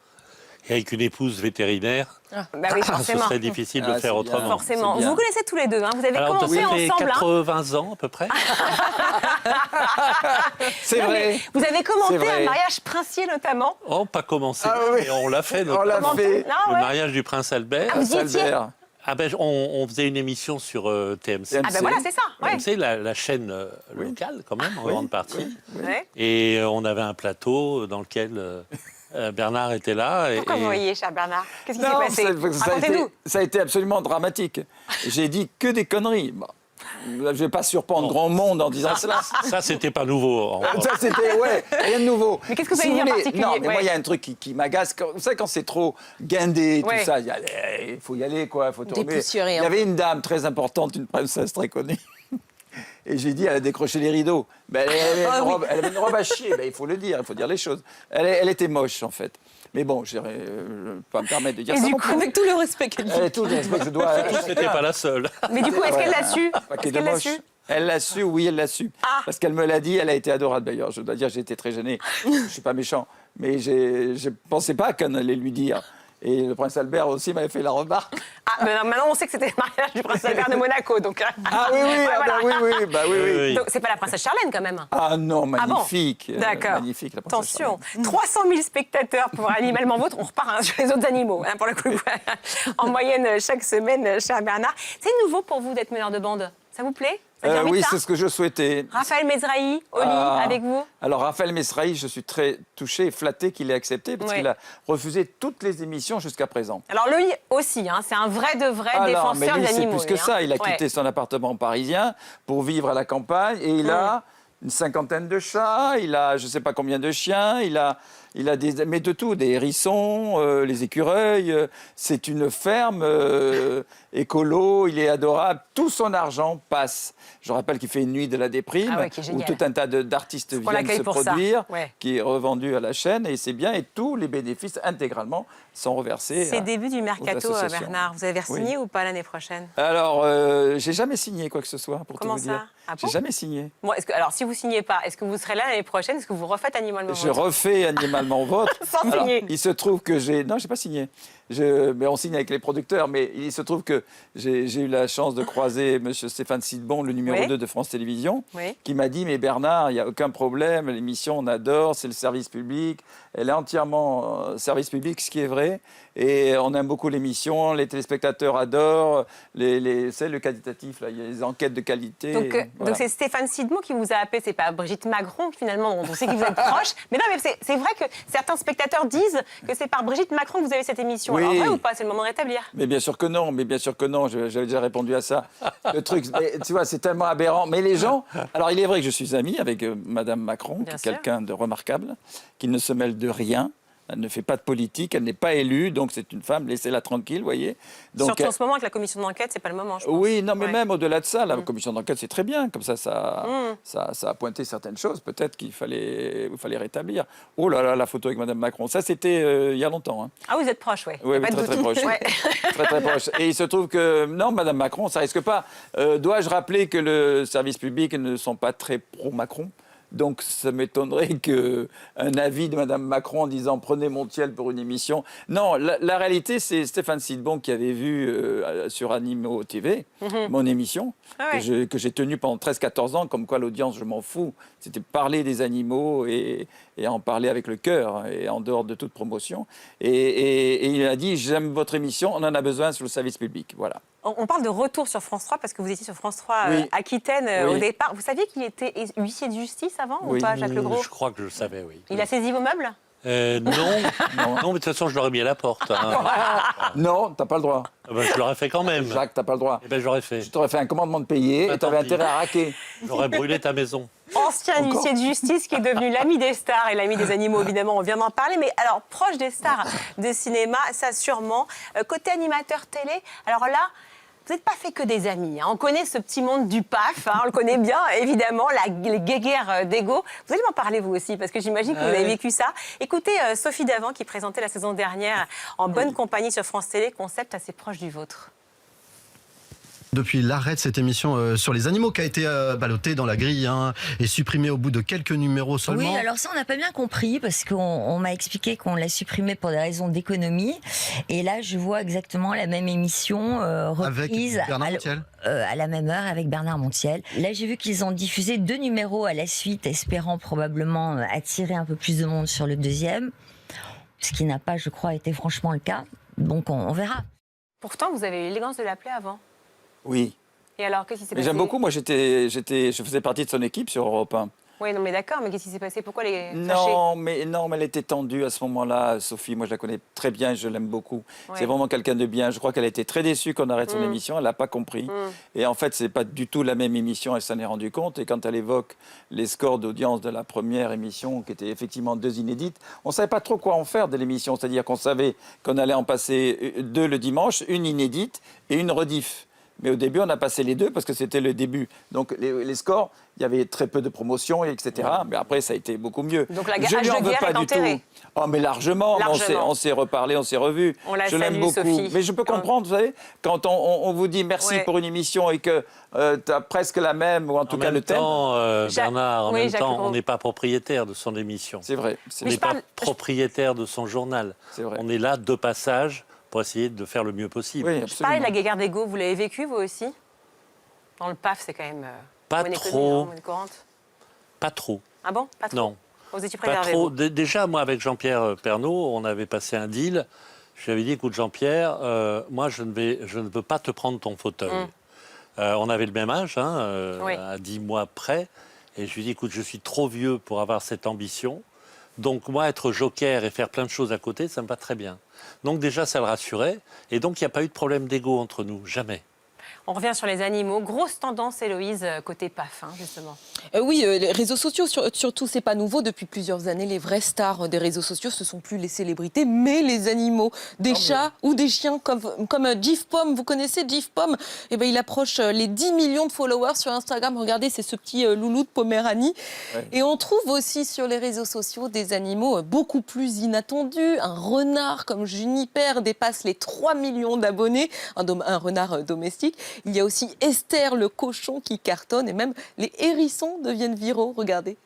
Speaker 3: Et avec une épouse vétérinaire,
Speaker 1: oui,
Speaker 3: ce serait difficile de faire autrement.
Speaker 1: Forcément. Vous vous connaissez tous les deux, vous avez commencé ensemble.
Speaker 3: Ça fait 80 ans à peu près.
Speaker 11: C'est vrai.
Speaker 1: Vous avez commenté un mariage princier notamment.
Speaker 3: Oh, pas commencé, mais on l'a fait.
Speaker 11: On l'a fait.
Speaker 3: Le mariage du prince Albert.
Speaker 1: Vous y étiez ?
Speaker 3: On faisait une émission sur TMC.
Speaker 1: Voilà, c'est ça.
Speaker 3: TMC, la chaîne locale quand même, en grande partie.
Speaker 1: Oui.
Speaker 3: Et on avait un plateau dans lequel Bernard était là.
Speaker 1: Pourquoi vous voyez, cher Bernard ? Qu'est-ce qui s'est passé ? Racontez-nous.
Speaker 11: Ça a été absolument dramatique. J'ai dit que des conneries. Bon. Je ne vais pas surprendre grand monde en disant cela.
Speaker 3: Ça, c'était pas nouveau.
Speaker 11: Ça, c'était, rien de nouveau.
Speaker 1: Mais qu'est-ce que vous avez dit en particulier ?
Speaker 11: Non, mais moi, il y a un truc qui m'agace. Vous savez, quand c'est trop guindé, tout ça, il faut y aller, quoi. Il faut tourner. Il y avait une dame très importante, une princesse très connue. Et j'ai dit, elle a décroché les rideaux. Elle avait une robe à chier, il faut le dire, il faut dire les choses. Elle était moche, en fait. Mais bon, je ne peux pas me permettre de dire ça.
Speaker 2: Et du coup, avec tout le respect qu'elle dit.
Speaker 11: Tout le respect que je dois.
Speaker 3: C'était pas la seule.
Speaker 1: Mais du coup, est-ce qu'elle l'a su ?
Speaker 11: Elle l'a su, oui, elle l'a su. Parce qu'elle me l'a dit, elle a été adorable d'ailleurs. Je dois dire, j'ai été très gêné. Je ne suis pas méchant. Mais je ne pensais pas qu'on allait lui dire. Et le prince Albert aussi m'avait fait la remarque.
Speaker 1: Maintenant on sait que c'était le mariage du prince Albert de Monaco. Donc...
Speaker 11: oui.
Speaker 1: Donc c'est pas la princesse Charlène quand même.
Speaker 11: Ah non, magnifique.
Speaker 1: D'accord.
Speaker 11: Magnifique, la princesse
Speaker 1: Attention, 300 000 spectateurs pour Animalement Vôtre. On repart sur les autres animaux, pour le coup. En moyenne, chaque semaine, cher Bernard. C'est nouveau pour vous d'être meneur de bande ? Ça vous plaît ? Ça vient
Speaker 11: Oui,
Speaker 1: de ça
Speaker 11: c'est ce que je souhaitais.
Speaker 1: Raphaël Mezrahi, au lit, avec vous?
Speaker 11: Alors, Raphaël Mezrahi, je suis très touché et flatté qu'il ait accepté parce qu'il a refusé toutes les émissions jusqu'à présent.
Speaker 1: Alors, lui aussi, hein, c'est un vrai de vrai défenseur des animaux.
Speaker 11: C'est plus que ça. Il a quitté son appartement parisien pour vivre à la campagne et il a une 50aine de chats, il a je ne sais pas combien de chiens, il a mais de tout, des hérissons, les écureuils. C'est une ferme écolo, il est adorable. Tout son argent passe. Je rappelle qu'il fait une nuit de la déprime, où tout un tas d'artistes viennent se produire, qui est revendu à la chaîne, et c'est bien, et tous les bénéfices intégralement sont reversés.
Speaker 1: C'est le début du mercato, Bernard. Vous avez signé ou pas l'année prochaine?
Speaker 11: Alors, j'ai jamais signé quoi que ce soit, pour
Speaker 1: Comment
Speaker 11: tout vous dire.
Speaker 1: Ah
Speaker 11: J'ai jamais signé.
Speaker 1: Bon, alors, si vous signez pas, est-ce que vous serez là l'année prochaine? Est-ce que vous refaites Animalement
Speaker 11: Je
Speaker 1: Vôtre?
Speaker 11: refais Animalement Vôtre.
Speaker 1: Sans signer.
Speaker 11: Il se trouve que non, j'ai pas signé. Mais on signe avec les producteurs. Mais il se trouve que j'ai eu la chance de croiser M. Stéphane Sidbon, le numéro 2 de France Télévisions, qui m'a dit, mais Bernard, il n'y a aucun problème, l'émission, on adore, c'est le service public. Elle est entièrement service public, ce qui est vrai. Et on aime beaucoup l'émission, les téléspectateurs adorent, c'est le qualitatif, là, il y a les enquêtes de qualité.
Speaker 1: Donc c'est Stéphane Sidbon qui vous a appelé, c'est pas Brigitte Macron finalement, dont on sait que vous êtes proche. Mais non, mais c'est vrai que certains spectateurs disent que c'est par Brigitte Macron que vous avez cette émission.
Speaker 11: Oui.
Speaker 1: Alors vrai ou pas? C'est le moment de rétablir.
Speaker 11: Mais bien sûr que non, j'avais déjà répondu à ça. Le truc, tu vois, c'est tellement aberrant. Mais les gens... Alors il est vrai que je suis ami avec Madame Macron, qui est quelqu'un de remarquable, qui ne se mêle de rien. Elle ne fait pas de politique, elle n'est pas élue, donc c'est une femme, laissez-la tranquille, vous voyez. Donc,
Speaker 1: surtout en ce moment avec la commission d'enquête, c'est pas le moment, je pense.
Speaker 11: Oui, non, mais même au-delà de ça, la commission d'enquête, c'est très bien. Comme ça a pointé certaines choses, peut-être qu'il fallait rétablir. Oh là là, la photo avec Mme Macron, ça c'était il y a longtemps. Hein.
Speaker 1: Ah, vous êtes proche, oui.
Speaker 11: Oui, très très proche. Très très proche. Et il se trouve que, non, Mme Macron, ça risque pas. Dois-je rappeler que le service public ne sont pas très pro-Macron? Donc ça m'étonnerait qu'un avis de Mme Macron en disant « prenez Montiel pour une émission ». Non, la réalité, c'est Stéphane Sidbon qui avait vu sur Animaux TV, mon émission, que j'ai tenue pendant 13-14 ans, comme quoi l'audience, je m'en fous. C'était parler des animaux et en parler avec le cœur et en dehors de toute promotion. Et il a dit « j'aime votre émission, on en a besoin sur le service public ». Voilà.
Speaker 1: On parle de retour sur France 3 parce que vous étiez sur France 3 Aquitaine au départ. Vous saviez qu'il était huissier de justice avant ou pas, Jacques Legros?
Speaker 3: Je crois que je le savais, oui.
Speaker 1: Il a saisi vos meubles?
Speaker 3: Non, mais de toute façon, je l'aurais mis à la porte. Hein.
Speaker 11: Non, t'as pas le droit.
Speaker 3: Ben, je l'aurais fait quand même.
Speaker 11: Jacques, t'as pas le droit.
Speaker 3: Eh ben, j'aurais fait.
Speaker 11: Je t'aurais fait un commandement de payer et t'avais intérêt à raquer.
Speaker 3: J'aurais brûlé ta maison.
Speaker 1: Ancien huissier de justice qui est devenu l'ami des stars et l'ami des animaux, évidemment, on vient d'en parler. Mais alors, proche des stars de cinéma, ça sûrement. Côté animateur télé, alors là... Vous n'êtes pas fait que des amis. Hein. On connaît ce petit monde du PAF, hein, on le connaît bien, évidemment, les guéguerres d'ego. Vous allez m'en parler, vous aussi, parce que j'imagine que vous avez vécu ça. Écoutez Sophie Davant, qui présentait la saison dernière En bonne compagnie sur France Télé, concept assez proche du vôtre.
Speaker 15: Depuis l'arrêt de cette émission sur les animaux qui a été ballottée dans la grille et supprimée au bout de quelques numéros seulement.
Speaker 16: Oui, alors ça on n'a pas bien compris parce qu'on m'a expliqué qu'on l'a supprimée pour des raisons d'économie. Et là je vois exactement la même émission reprise
Speaker 15: avec Bernard Montiel.
Speaker 16: À la même heure avec Bernard Montiel. Là j'ai vu qu'ils ont diffusé 2 numéros à la suite, espérant probablement attirer un peu plus de monde sur le deuxième. Ce qui n'a pas, je crois, été franchement le cas. Donc on verra.
Speaker 1: Pourtant vous avez eu l'élégance de l'appeler avant.
Speaker 11: Oui.
Speaker 1: Et alors, qu'est-ce qui s'est passé?
Speaker 11: J'aime beaucoup, moi je faisais partie de son équipe sur Europe 1.
Speaker 1: Oui, non mais d'accord, mais qu'est-ce qui s'est passé? Pourquoi les fâcher?
Speaker 11: Non, mais elle était tendue à ce moment-là, Sophie. Moi je la connais très bien, je l'aime beaucoup. Ouais. C'est vraiment quelqu'un de bien. Je crois qu'elle a été très déçue qu'on arrête son émission, elle n'a pas compris. Et en fait, c'est pas du tout la même émission, elle s'en est rendue compte. Et quand elle évoque les scores d'audience de la première émission, qui étaient effectivement 2 inédites, on ne savait pas trop quoi en faire de l'émission. C'est-à-dire qu'on savait qu'on allait en passer 2 le dimanche, une inédite et une rediff. Mais au début, on a passé les 2 parce que c'était le début. Donc les scores, il y avait très peu de promotions, etc. Ouais. Mais après, ça a été beaucoup mieux.
Speaker 1: Donc la hache de guerre est enterrée.
Speaker 11: Oh, mais largement. On s'est reparlé, on s'est revus.
Speaker 1: Je l'aime beaucoup. Sophie.
Speaker 11: Mais je peux comprendre, vous savez, quand on vous dit merci pour une émission et que tu as presque la même, ou en tout cas le thème.
Speaker 3: Bernard, en même temps, on n'est pas propriétaire de son émission.
Speaker 11: C'est vrai.
Speaker 3: On n'est pas propriétaire de son journal.
Speaker 11: Vrai.
Speaker 3: On est là de passage pour essayer de faire le mieux possible.
Speaker 11: Oui,
Speaker 1: je parlais de la guéguerre d'ego, vous l'avez vécu vous aussi? Dans le PAF, c'est quand même
Speaker 3: pas trop.
Speaker 1: Courante.
Speaker 3: Pas trop.
Speaker 1: Ah bon? Pas trop?
Speaker 3: Non.
Speaker 1: Vous étiez
Speaker 3: pas trop. Déjà, moi, avec Jean-Pierre Pernaut, on avait passé un deal. Je lui avais dit, écoute Jean-Pierre, moi, je ne veux pas te prendre ton fauteuil. On avait le même âge, hein,
Speaker 1: Oui.
Speaker 3: à 10 mois près. Et je lui ai dit, écoute, je suis trop vieux pour avoir cette ambition. Donc moi, être joker et faire plein de choses à côté, ça me va très bien. Donc déjà, ça le rassurait. Et donc, il n'y a pas eu de problème d'ego entre nous, jamais.
Speaker 1: On revient sur les animaux. Grosse tendance, Héloïse, côté PAF, justement.
Speaker 2: Oui, les réseaux sociaux, surtout, c'est pas nouveau. Depuis plusieurs années, les vraies stars des réseaux sociaux, ce sont plus les célébrités, mais les animaux. Des chats ou des chiens, comme Jif Pom. Vous connaissez Jif Pom? Eh ben, il approche les 10 millions de followers sur Instagram. Regardez, c'est ce petit loulou de Poméranie. Ouais. Et on trouve aussi sur les réseaux sociaux des animaux beaucoup plus inattendus. Un renard comme Juniper dépasse les 3 millions d'abonnés. Un renard domestique. Il y a aussi Esther, le cochon, qui cartonne, et même les hérissons deviennent viraux. Regardez.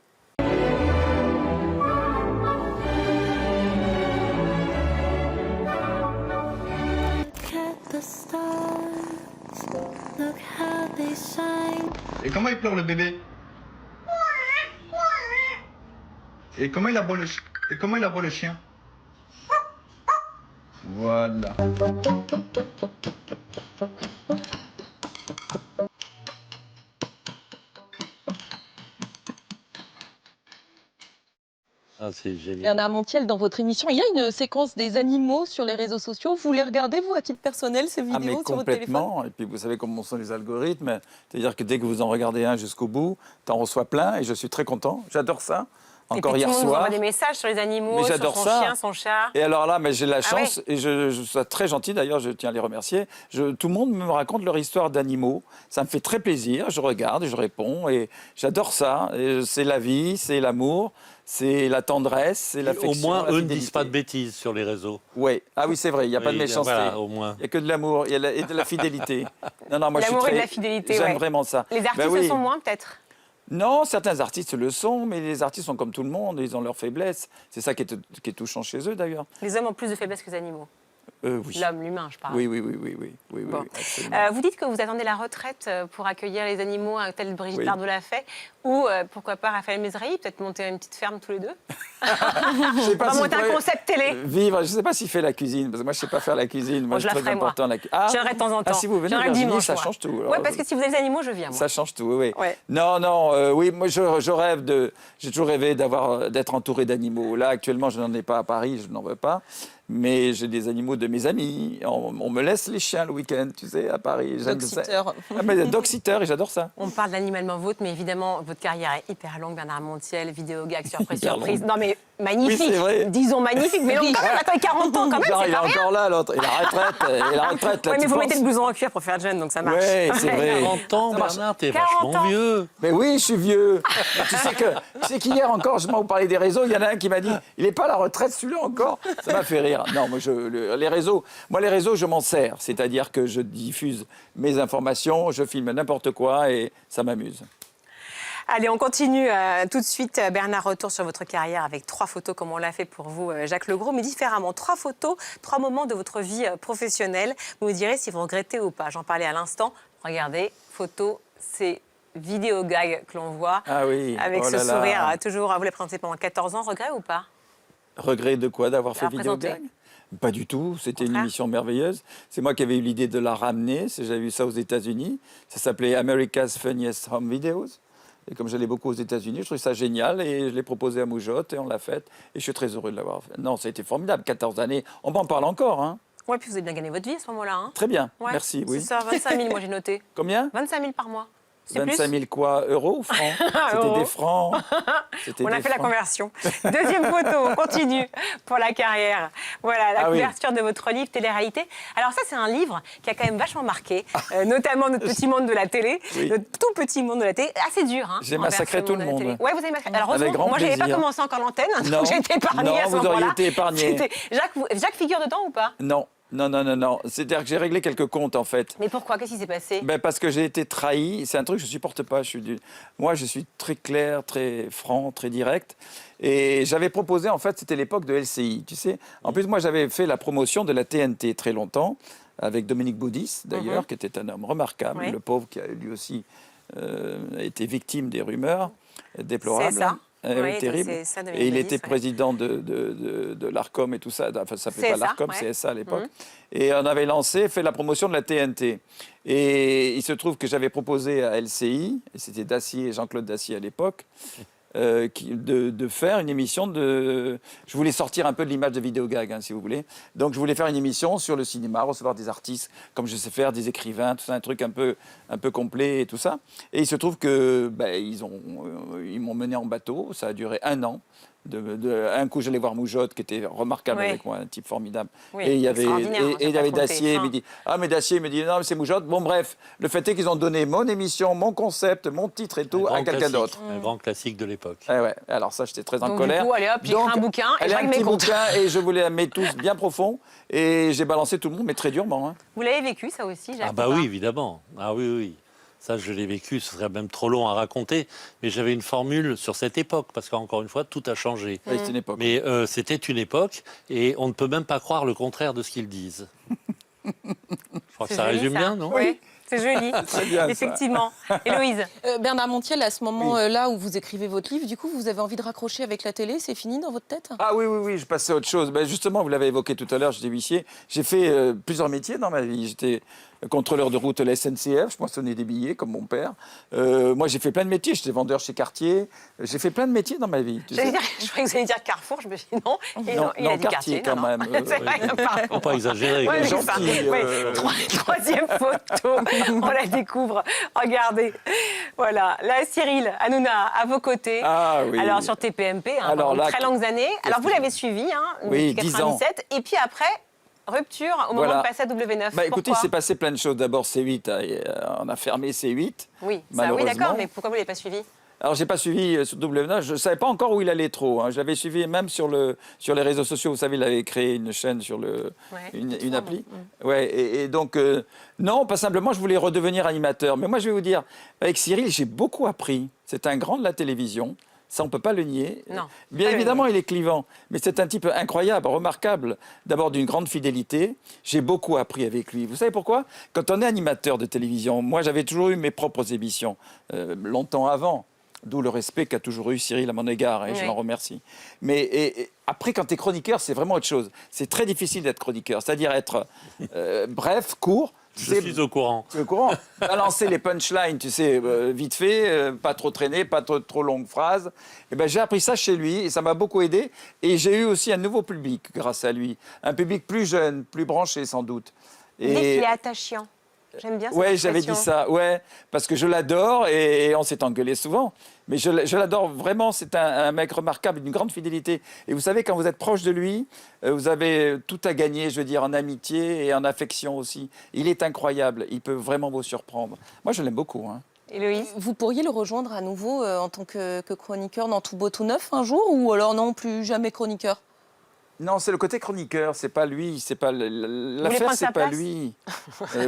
Speaker 17: Et comment il pleure le bébé? Et comment il aboie le chien? Voilà.
Speaker 3: Ah, c'est génial.
Speaker 2: Bernard Montiel, dans votre émission, il y a une séquence des animaux sur les réseaux sociaux. Vous les regardez, vous, à titre personnel, ces vidéos
Speaker 11: mais
Speaker 2: sur votre téléphone?
Speaker 11: complètement. Et puis, vous savez comment sont les algorithmes. C'est-à-dire que dès que vous en regardez un jusqu'au bout, t'en reçois plein et je suis très content. J'adore ça. Encore hier soir.
Speaker 1: Tout le monde envoie des messages sur les animaux, sur son chien, son chat.
Speaker 11: Et alors là, mais j'ai la chance, et je suis très gentil d'ailleurs, je tiens à les remercier. Tout le monde me raconte leur histoire d'animaux. Ça me fait très plaisir. Je regarde et je réponds. Et j'adore ça. C'est la vie, c'est l'amour, c'est la tendresse, c'est l'affection.
Speaker 3: Au moins, eux ne disent pas de bêtises sur les réseaux.
Speaker 11: Oui. Ah oui, c'est vrai. Il n'y a pas de méchanceté.
Speaker 3: Voilà, au moins.
Speaker 11: Il n'y a que de l'amour et de la fidélité. Non, moi,
Speaker 1: l'amour et de la fidélité,
Speaker 11: j'aime vraiment ça.
Speaker 1: Les artistes le sont moins, peut-être?
Speaker 11: Non, certains artistes le sont, mais les artistes sont comme tout le monde, ils ont leurs faiblesses. C'est ça qui est touchant chez eux, d'ailleurs.
Speaker 1: Les hommes ont plus de faiblesses que les animaux?
Speaker 11: Oui.
Speaker 1: L'homme, l'humain, je parle.
Speaker 11: Oui,
Speaker 1: Bon. Vous dites que vous attendez la retraite pour accueillir les animaux, tel Brigitte Bardot l'a fait, ou pourquoi pas Raphaël Mesrahi, peut-être monter une petite ferme tous les deux.
Speaker 11: Je sais pas
Speaker 1: on va monter un concept télé.
Speaker 11: Vivre, je ne sais pas s'il fait la cuisine, parce que moi je ne sais pas faire la cuisine. Moi,
Speaker 1: je la ferai, moi. Je viendrai de temps en temps.
Speaker 11: Ah, si vous venez,
Speaker 1: dimanche,
Speaker 11: ça change tout.
Speaker 1: Oui, parce que si vous avez des animaux, je viens. Moi.
Speaker 11: Ça change tout, oui. Ouais. Non, oui, moi je rêve de. J'ai toujours rêvé d'être entouré d'animaux. Là, actuellement, je n'en ai pas à Paris, je n'en veux pas. Mais j'ai des animaux de mes amis. On me laisse les chiens le week-end, tu sais, à Paris.
Speaker 2: Dog-sitter.
Speaker 11: Dog-sitter, et j'adore ça.
Speaker 1: On parle d'animalement vôtre, mais évidemment, votre carrière est hyper longue. Bernard Montiel, vidéo gag, surprise. Non, mais magnifique.
Speaker 11: Oui, c'est vrai.
Speaker 1: Disons magnifique, mais long quand même. Attends, 40 ans quand même,
Speaker 11: genre,
Speaker 1: c'est
Speaker 11: il est encore là, l'autre. Et la retraite.
Speaker 1: Oui, mais vous mettez le blouson en cuir pour faire jeune, donc ça marche.
Speaker 11: Oui, c'est vrai.
Speaker 3: 40 ans, Bernard, t'es vachement vieux.
Speaker 11: Mais oui, je suis vieux. Tu sais qu'hier encore, justement, vous parlez des réseaux, il y en a un qui m'a dit, il n'est pas à la retraite, celui-là encore. Ça m'a fait rire. Non, moi, les réseaux, je m'en sers. C'est-à-dire que je diffuse mes informations, je filme n'importe quoi et ça m'amuse.
Speaker 1: Allez, on continue tout de suite. Bernard, retour sur votre carrière avec 3 photos comme on l'a fait pour vous, Jacques Legros, mais différemment. 3 photos, 3 moments de votre vie professionnelle. Vous me direz si vous regrettez ou pas. J'en parlais à l'instant. Regardez, photo, c'est vidéo gag que l'on voit.
Speaker 11: Ah oui.
Speaker 1: Avec ce sourire, toujours, vous l'avez présenté pendant 14 ans. Regret ou pas?
Speaker 11: Regret de quoi? D'avoir fait vidéo gag? Pas du tout, c'était une émission merveilleuse. C'est moi qui avais eu l'idée de la ramener, j'avais vu ça aux États-Unis. Ça s'appelait America's Funniest Home Videos. Et comme j'allais beaucoup aux États-Unis, je trouvais ça génial et je l'ai proposé à Moujotte et on l'a fait. Et je suis très heureux de l'avoir fait. Non, ça a été formidable, 14 années. On m'en parle encore, hein.
Speaker 1: Oui, puis vous avez bien gagné votre vie à ce moment-là. Hein.
Speaker 11: Très bien, merci. Oui.
Speaker 1: C'est ça, 25 000, moi j'ai noté.
Speaker 11: Combien?
Speaker 1: 25 000 par mois.
Speaker 11: 25 000 quoi? Euros ou francs? C'était des francs.
Speaker 1: On a fait la conversion. Deuxième photo, on continue pour la carrière. Voilà, la couverture de votre livre Télé-réalité. Alors ça, c'est un livre qui a quand même vachement marqué, notamment notre petit monde de la télé, notre tout petit monde de la télé. Assez dur, hein.
Speaker 11: J'ai massacré tout le monde.
Speaker 1: Oui, vous avez massacré. Alors heureusement, moi, je n'avais pas commencé encore l'antenne, donc j'ai été épargnée à ce moment-là.
Speaker 11: Non, vous auriez été épargné.
Speaker 1: Jacques figure dedans ou pas?
Speaker 11: Non. Non. C'est-à-dire que j'ai réglé quelques comptes, en fait.
Speaker 1: Mais pourquoi? Qu'est-ce qui s'est passé?
Speaker 11: Parce que j'ai été trahi. C'est un truc que je ne supporte pas. Moi, je suis très clair, très franc, très direct. Et j'avais proposé, en fait, c'était l'époque de LCI, tu sais. En plus, moi, j'avais fait la promotion de la TNT très longtemps, avec Dominique Baudis, d'ailleurs, qui était un homme remarquable, le pauvre qui a lui aussi été victime des rumeurs déplorables.
Speaker 1: C'est ça. Oui,
Speaker 11: terrible.
Speaker 1: c'est ça,
Speaker 11: Et il
Speaker 1: 2010,
Speaker 11: était
Speaker 1: ouais.
Speaker 11: président de l'ARCOM et tout ça. Enfin, ça s'appelait pas
Speaker 1: CSA,
Speaker 11: l'ARCOM,
Speaker 1: ouais.
Speaker 11: CSA à l'époque. Et on avait fait la promotion de la TNT. Et il se trouve que j'avais proposé à LCI, et c'était Dacier, Jean-Claude Dacier à l'époque, de faire une émission de... Je voulais sortir un peu de l'image de Vidéogag, hein, si vous voulez. Donc je voulais faire une émission sur le cinéma, recevoir des artistes, comme je sais faire, des écrivains, tout ça, un truc un peu complet et tout ça. Et il se trouve que ils m'ont mené en bateau. Ça a duré 1 an. Un coup, j'allais voir Moujotte, qui était remarquable avec moi, un type formidable.
Speaker 1: Oui,
Speaker 11: et il y avait,
Speaker 1: extraordinaire, hein,
Speaker 11: il y avait Dacier, il me dit, mais Dacier me dit, non, mais c'est Moujotte. Bon, bref, le fait est qu'ils ont donné mon émission, mon concept, mon titre et tout à quelqu'un d'autre.
Speaker 3: Un grand classique de l'époque.
Speaker 11: Ouais. Alors ça, j'étais très en
Speaker 1: Donc,
Speaker 11: colère.
Speaker 1: du coup, allez hop, j'écris un bouquin et je règle mes comptes.
Speaker 11: Et je voulais mettre tous bien profond. Et j'ai balancé tout le monde, mais très durement. Hein.
Speaker 1: Vous l'avez vécu, ça aussi, Jacques?
Speaker 3: Ah bah oui, évidemment. Ah oui. Ça, je l'ai vécu, ce serait même trop long à raconter, mais j'avais une formule sur cette époque, parce qu'encore une fois, tout a changé.
Speaker 11: Oui, c'est une époque.
Speaker 3: Mais c'était une époque, et on ne peut même pas croire le contraire de ce qu'ils disent. Je crois que ça résume bien, non?
Speaker 1: Oui, c'est joli,
Speaker 11: bien,
Speaker 1: effectivement. Héloïse?
Speaker 2: Bernard Montiel, à ce moment-là où vous écrivez votre livre, du coup, vous avez envie de raccrocher avec la télé? C'est fini dans votre tête?
Speaker 11: Ah oui, je passais à autre chose. Justement, vous l'avez évoqué tout à l'heure, j'étais huissier. J'ai fait plusieurs métiers dans ma vie. J'étais contrôleur de route à la SNCF, je poinçonnais des billets comme mon père. Moi, j'ai fait plein de métiers. J'étais vendeur chez Cartier. J'ai fait plein de métiers dans ma vie.
Speaker 1: Je croyais que vous alliez dire Carrefour, je me suis dit non. Il a dit
Speaker 11: Cartier quand même.
Speaker 1: C'est vrai, pardon.
Speaker 3: Faut pas exagérer.
Speaker 1: Ouais,
Speaker 11: gentil,
Speaker 1: Troisième photo, on la découvre. Regardez. Voilà. Là, Cyril Hanouna, à vos côtés.
Speaker 11: Ah oui.
Speaker 1: Alors, sur TPMP,
Speaker 11: Alors,
Speaker 1: pendant
Speaker 11: là,
Speaker 1: de très longues années. Alors, vous l'avez suivi,
Speaker 11: Oui,
Speaker 1: depuis
Speaker 11: 10 ans.
Speaker 1: 97. Et puis après, rupture au moment de passer à W9.
Speaker 11: Écoutez, il
Speaker 1: Pourquoi?
Speaker 11: s'est passé plein de choses. D'abord, C8, on a fermé C8.
Speaker 1: Oui,
Speaker 11: malheureusement.
Speaker 1: d'accord, mais pourquoi vous ne l'avez pas suivi?
Speaker 11: Alors, je n'ai pas suivi sur W9. Je ne savais pas encore où il allait trop. Hein. Je l'avais suivi même sur les réseaux sociaux. Vous savez, il avait créé une chaîne sur une appli. Ouais, et donc, non, pas simplement, je voulais redevenir animateur. Mais moi, je vais vous dire, avec Cyril, j'ai beaucoup appris. C'est un grand de la télévision. Ça, on ne peut pas le nier.
Speaker 1: Non,
Speaker 11: Bien évidemment, il est clivant, mais c'est un type incroyable, remarquable. D'abord, d'une grande fidélité. J'ai beaucoup appris avec lui. Vous savez pourquoi? Quand on est animateur de télévision, moi, j'avais toujours eu mes propres émissions, longtemps avant. D'où le respect qu'a toujours eu Cyril à mon égard, et je l'en remercie. Mais après, quand tu es chroniqueur, c'est vraiment autre chose. C'est très difficile d'être chroniqueur, c'est-à-dire être bref, court.
Speaker 3: Je suis au courant.
Speaker 11: Tu es au courant. Balancer les punchlines, tu sais, vite fait, pas trop traîner, pas trop longues phrases. Et ben, j'ai appris ça chez lui et ça m'a beaucoup aidé. Et j'ai eu aussi un nouveau public grâce à lui. Un public plus jeune, plus branché sans doute.
Speaker 1: Il dit qu'il est attachant. J'aime bien cette
Speaker 11: Ouais, j'avais dit
Speaker 1: expression.
Speaker 11: ça, ouais, parce que je l'adore et on s'est engueulé souvent. Mais je l'adore vraiment, c'est un mec remarquable, d'une grande fidélité. Et vous savez, quand vous êtes proche de lui, vous avez tout à gagner, je veux dire, en amitié et en affection aussi. Il est incroyable, il peut vraiment vous surprendre. Moi, je l'aime beaucoup. Hein.
Speaker 1: Héloïse?
Speaker 2: Vous pourriez le rejoindre à nouveau en tant que chroniqueur dans Tout Beau Tout Neuf un jour, ou alors non, plus jamais chroniqueur?
Speaker 11: Non, c'est le côté chroniqueur, c'est pas lui, c'est pas l'affaire, c'est pas lui.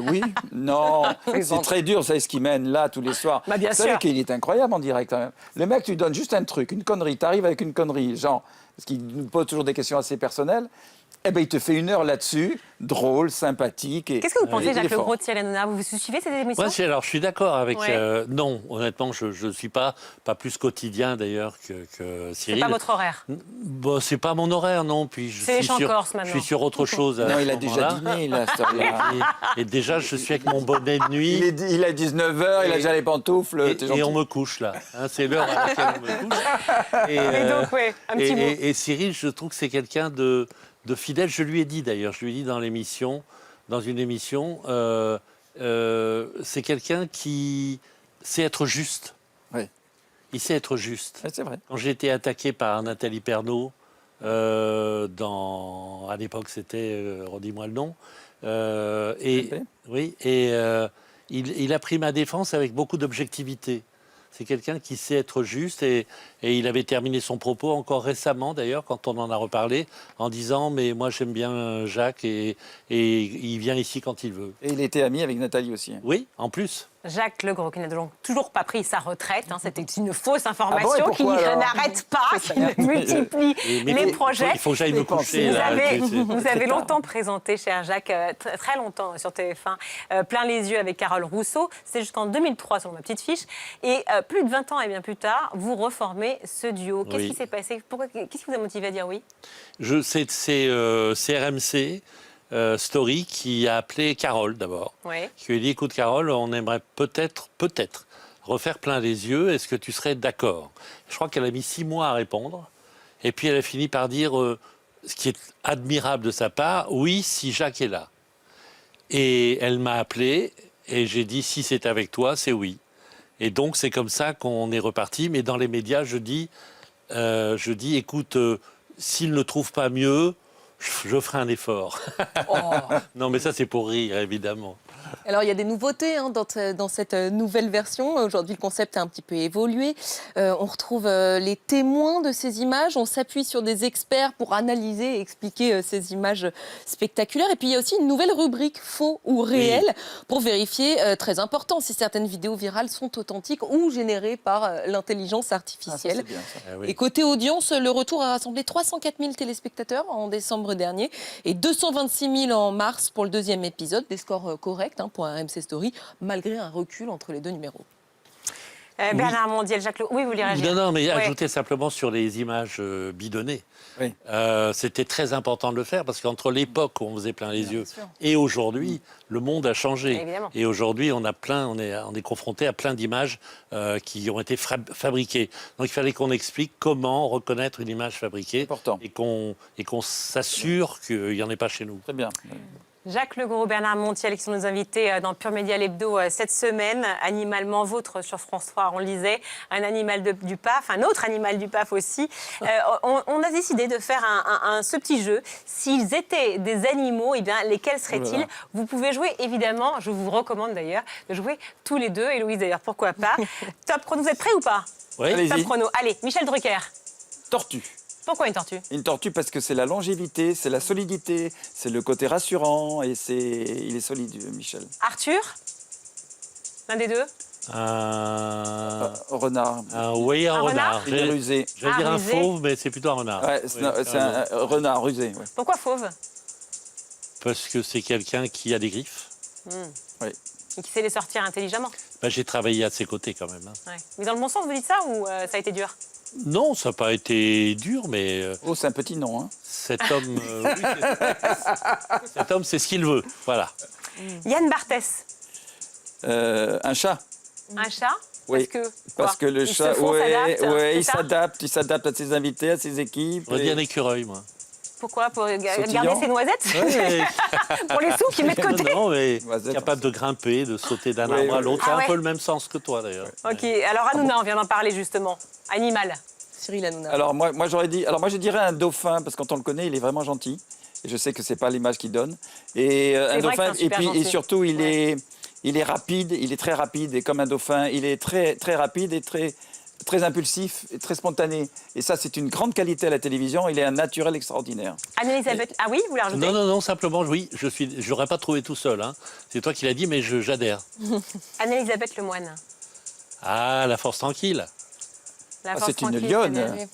Speaker 11: Oui, non, c'est très dur, vous savez ce qu'il mène là tous les soirs.
Speaker 1: Bah, bien
Speaker 11: vous savez
Speaker 1: sûr.
Speaker 11: qu'il est incroyable en direct. Hein. Le mec, tu lui donnes juste un truc, une connerie, t'arrives avec une connerie, genre, parce qu'il nous pose toujours des questions assez personnelles. Eh ben, il te fait 1 heure là-dessus, drôle, sympathique.
Speaker 1: Qu'est-ce que vous pensez, Jacques Le Gros de Cyril Hanouna? Vous suivez ces émissions?
Speaker 3: Moi, alors, je suis d'accord avec...
Speaker 1: Ouais.
Speaker 3: non, honnêtement, je ne suis pas plus quotidien, d'ailleurs, que Cyril.
Speaker 1: C'est pas votre horaire?
Speaker 3: Bon, c'est pas mon horaire, non. Puis
Speaker 1: C'est les chants corses,
Speaker 3: je
Speaker 1: maintenant.
Speaker 3: suis sur autre chose.
Speaker 11: Non, il a déjà dîné, là.
Speaker 3: Et déjà, je suis avec mon bonnet de nuit.
Speaker 11: Il a 19h, il a déjà les pantoufles.
Speaker 3: Et on me couche, là. Hein, c'est l'heure à laquelle on me couche.
Speaker 1: Et donc, ouais, un petit mot.
Speaker 3: Et Cyril, je trouve que c'est quelqu'un de fidèle. Je lui ai dit, d'ailleurs, dans une émission, c'est quelqu'un qui sait être juste.
Speaker 11: Oui.
Speaker 3: Il sait être juste.
Speaker 11: Ouais, c'est vrai.
Speaker 3: Quand j'ai été attaqué par Nathalie Pernaut, à l'époque c'était, redis-moi le nom, il a pris ma défense avec beaucoup d'objectivité. C'est quelqu'un qui sait être juste et il avait terminé son propos encore récemment d'ailleurs quand on en a reparlé en disant mais moi j'aime bien Jacques et il vient ici quand il veut.
Speaker 11: Et il était ami avec Nathalie aussi. Hein.
Speaker 3: Oui, en plus.
Speaker 1: Jacques Le Gros, qui n'a donc toujours pas pris sa retraite. C'était une fausse information,
Speaker 11: Ah bon, et
Speaker 1: qui
Speaker 11: pourquoi, alors
Speaker 1: n'arrête pas, qui multiplie les projets.
Speaker 3: Il faut que j'aille me coucher. là.
Speaker 1: Vous avez longtemps présenté, cher Jacques, très longtemps sur TF1, Plein les yeux avec Carole Rousseau. C'est jusqu'en 2003, selon ma petite fiche. Et plus de 20 ans et bien plus tard, vous reformez ce duo. Qu'est-ce qui s'est passé? Qu'est-ce qui vous a motivé à dire oui?
Speaker 3: C'est RMC Story qui a appelé Carole d'abord.
Speaker 1: Oui.
Speaker 3: Qui lui a dit, écoute Carole, on aimerait peut-être refaire Plein les yeux. Est-ce que tu serais d'accord? Je crois qu'elle a mis 6 mois à répondre. Et puis elle a fini par dire, ce qui est admirable de sa part, oui, si Jacques est là. Et elle m'a appelé et j'ai dit, si c'est avec toi, c'est oui. Et donc c'est comme ça qu'on est reparti. Mais dans les médias, je dis écoute, s'il ne trouve pas mieux, je ferai un effort. Non, mais ça, c'est pour rire, évidemment.
Speaker 2: Alors, il y a des nouveautés dans cette nouvelle version. Aujourd'hui, le concept a un petit peu évolué. On retrouve les témoins de ces images. On s'appuie sur des experts pour analyser et expliquer ces images spectaculaires. Et puis, il y a aussi une nouvelle rubrique faux ou réel pour vérifier, très important, si certaines vidéos virales sont authentiques ou générées par l'intelligence artificielle.
Speaker 11: bien, ça.
Speaker 2: Et côté audience, le retour a rassemblé 304 000 téléspectateurs en décembre dernier et 226 000 en mars pour le 2e épisode. Des scores corrects pour un RMC Story, malgré un recul entre les deux numéros.
Speaker 1: Bernard Montiel, Jacques Le... Oui, vous voulez réagir?
Speaker 3: Non, mais ajouter simplement sur les images bidonnées.
Speaker 11: Oui.
Speaker 3: C'était très important de le faire parce qu'entre l'époque où on faisait Plein les yeux et aujourd'hui, le monde a changé.
Speaker 1: Évidemment.
Speaker 3: Et aujourd'hui, on est confronté à plein d'images qui ont été fabriquées. Donc il fallait qu'on explique comment reconnaître une image fabriquée et qu'on s'assure qu'il n'y en ait pas chez nous.
Speaker 11: Très bien.
Speaker 1: Jacques Le Gros, Bernard Montiel, qui sont nos invités dans Pure Média l'Hebdo cette semaine. Animalement vôtre sur France 3, on le lisait. Un animal du PAF, un autre animal du PAF aussi. On a décidé de faire ce petit jeu. S'ils étaient des animaux, eh bien, lesquels seraient-ils? Vous pouvez jouer, évidemment, je vous recommande d'ailleurs, de jouer tous les deux. Héloïse d'ailleurs, pourquoi pas. Top chrono, vous êtes prêts ou pas?
Speaker 3: Oui.
Speaker 1: Top chrono. Allez, Michel Drucker.
Speaker 11: Tortue.
Speaker 1: Pourquoi une tortue?
Speaker 11: Une tortue parce que c'est la longévité, c'est la solidité, c'est le côté rassurant et il est solide, Michel.
Speaker 1: Arthur? L'un des deux?
Speaker 11: Renard.
Speaker 3: Oui, un renard.
Speaker 11: Il est rusé.
Speaker 3: J'allais dire un fauve, mais c'est plutôt un renard.
Speaker 11: Ouais, c'est un renard rusé. Ouais.
Speaker 1: Pourquoi fauve?
Speaker 3: Parce que c'est quelqu'un qui a des griffes.
Speaker 11: Oui.
Speaker 1: Et qui sait les sortir intelligemment.
Speaker 3: J'ai travaillé à ses côtés quand même.
Speaker 1: Ouais. Mais dans le bon sens, vous dites ça ou ça a été dur?
Speaker 3: Non, ça n'a pas été dur, mais...
Speaker 11: Oh, c'est un petit nom, hein.
Speaker 3: Cet homme, cet homme, c'est ce qu'il veut, voilà.
Speaker 1: Yann Barthès.
Speaker 11: Un chat.
Speaker 1: Un chat?
Speaker 11: Oui, parce que le chat, il s'adapte à ses invités, à ses équipes.
Speaker 3: On dit un écureuil, moi.
Speaker 1: Pourquoi? Pour garder ses noisettes? Pour les sous qu'il met de côté?
Speaker 3: Non, mais capable de grimper, de sauter d'un arbre à l'autre. C'est un peu le même sens que toi, d'ailleurs.
Speaker 1: Ok, alors Hanouna, on vient d'en parler justement. Animal.
Speaker 2: Cyril Hanouna.
Speaker 11: Alors moi je dirais un dauphin, parce que quand on le connaît, il est vraiment gentil. Et je sais que c'est pas l'image qu'il donne. Et un dauphin, et surtout, il est rapide, il est très rapide. Et comme un dauphin, il est très, très rapide et très impulsif et très spontané. Et ça, c'est une grande qualité à la télévision. Il est un naturel extraordinaire.
Speaker 1: Anne-Elisabeth, ah oui, vous la rajoutez?
Speaker 3: Non, simplement, oui, je n'aurais pas trouvé tout seul. Hein. C'est toi qui l'as dit, mais j'adhère.
Speaker 1: Anne-Elisabeth Lemoine.
Speaker 3: Ah, la force tranquille.
Speaker 11: C'est une lionne.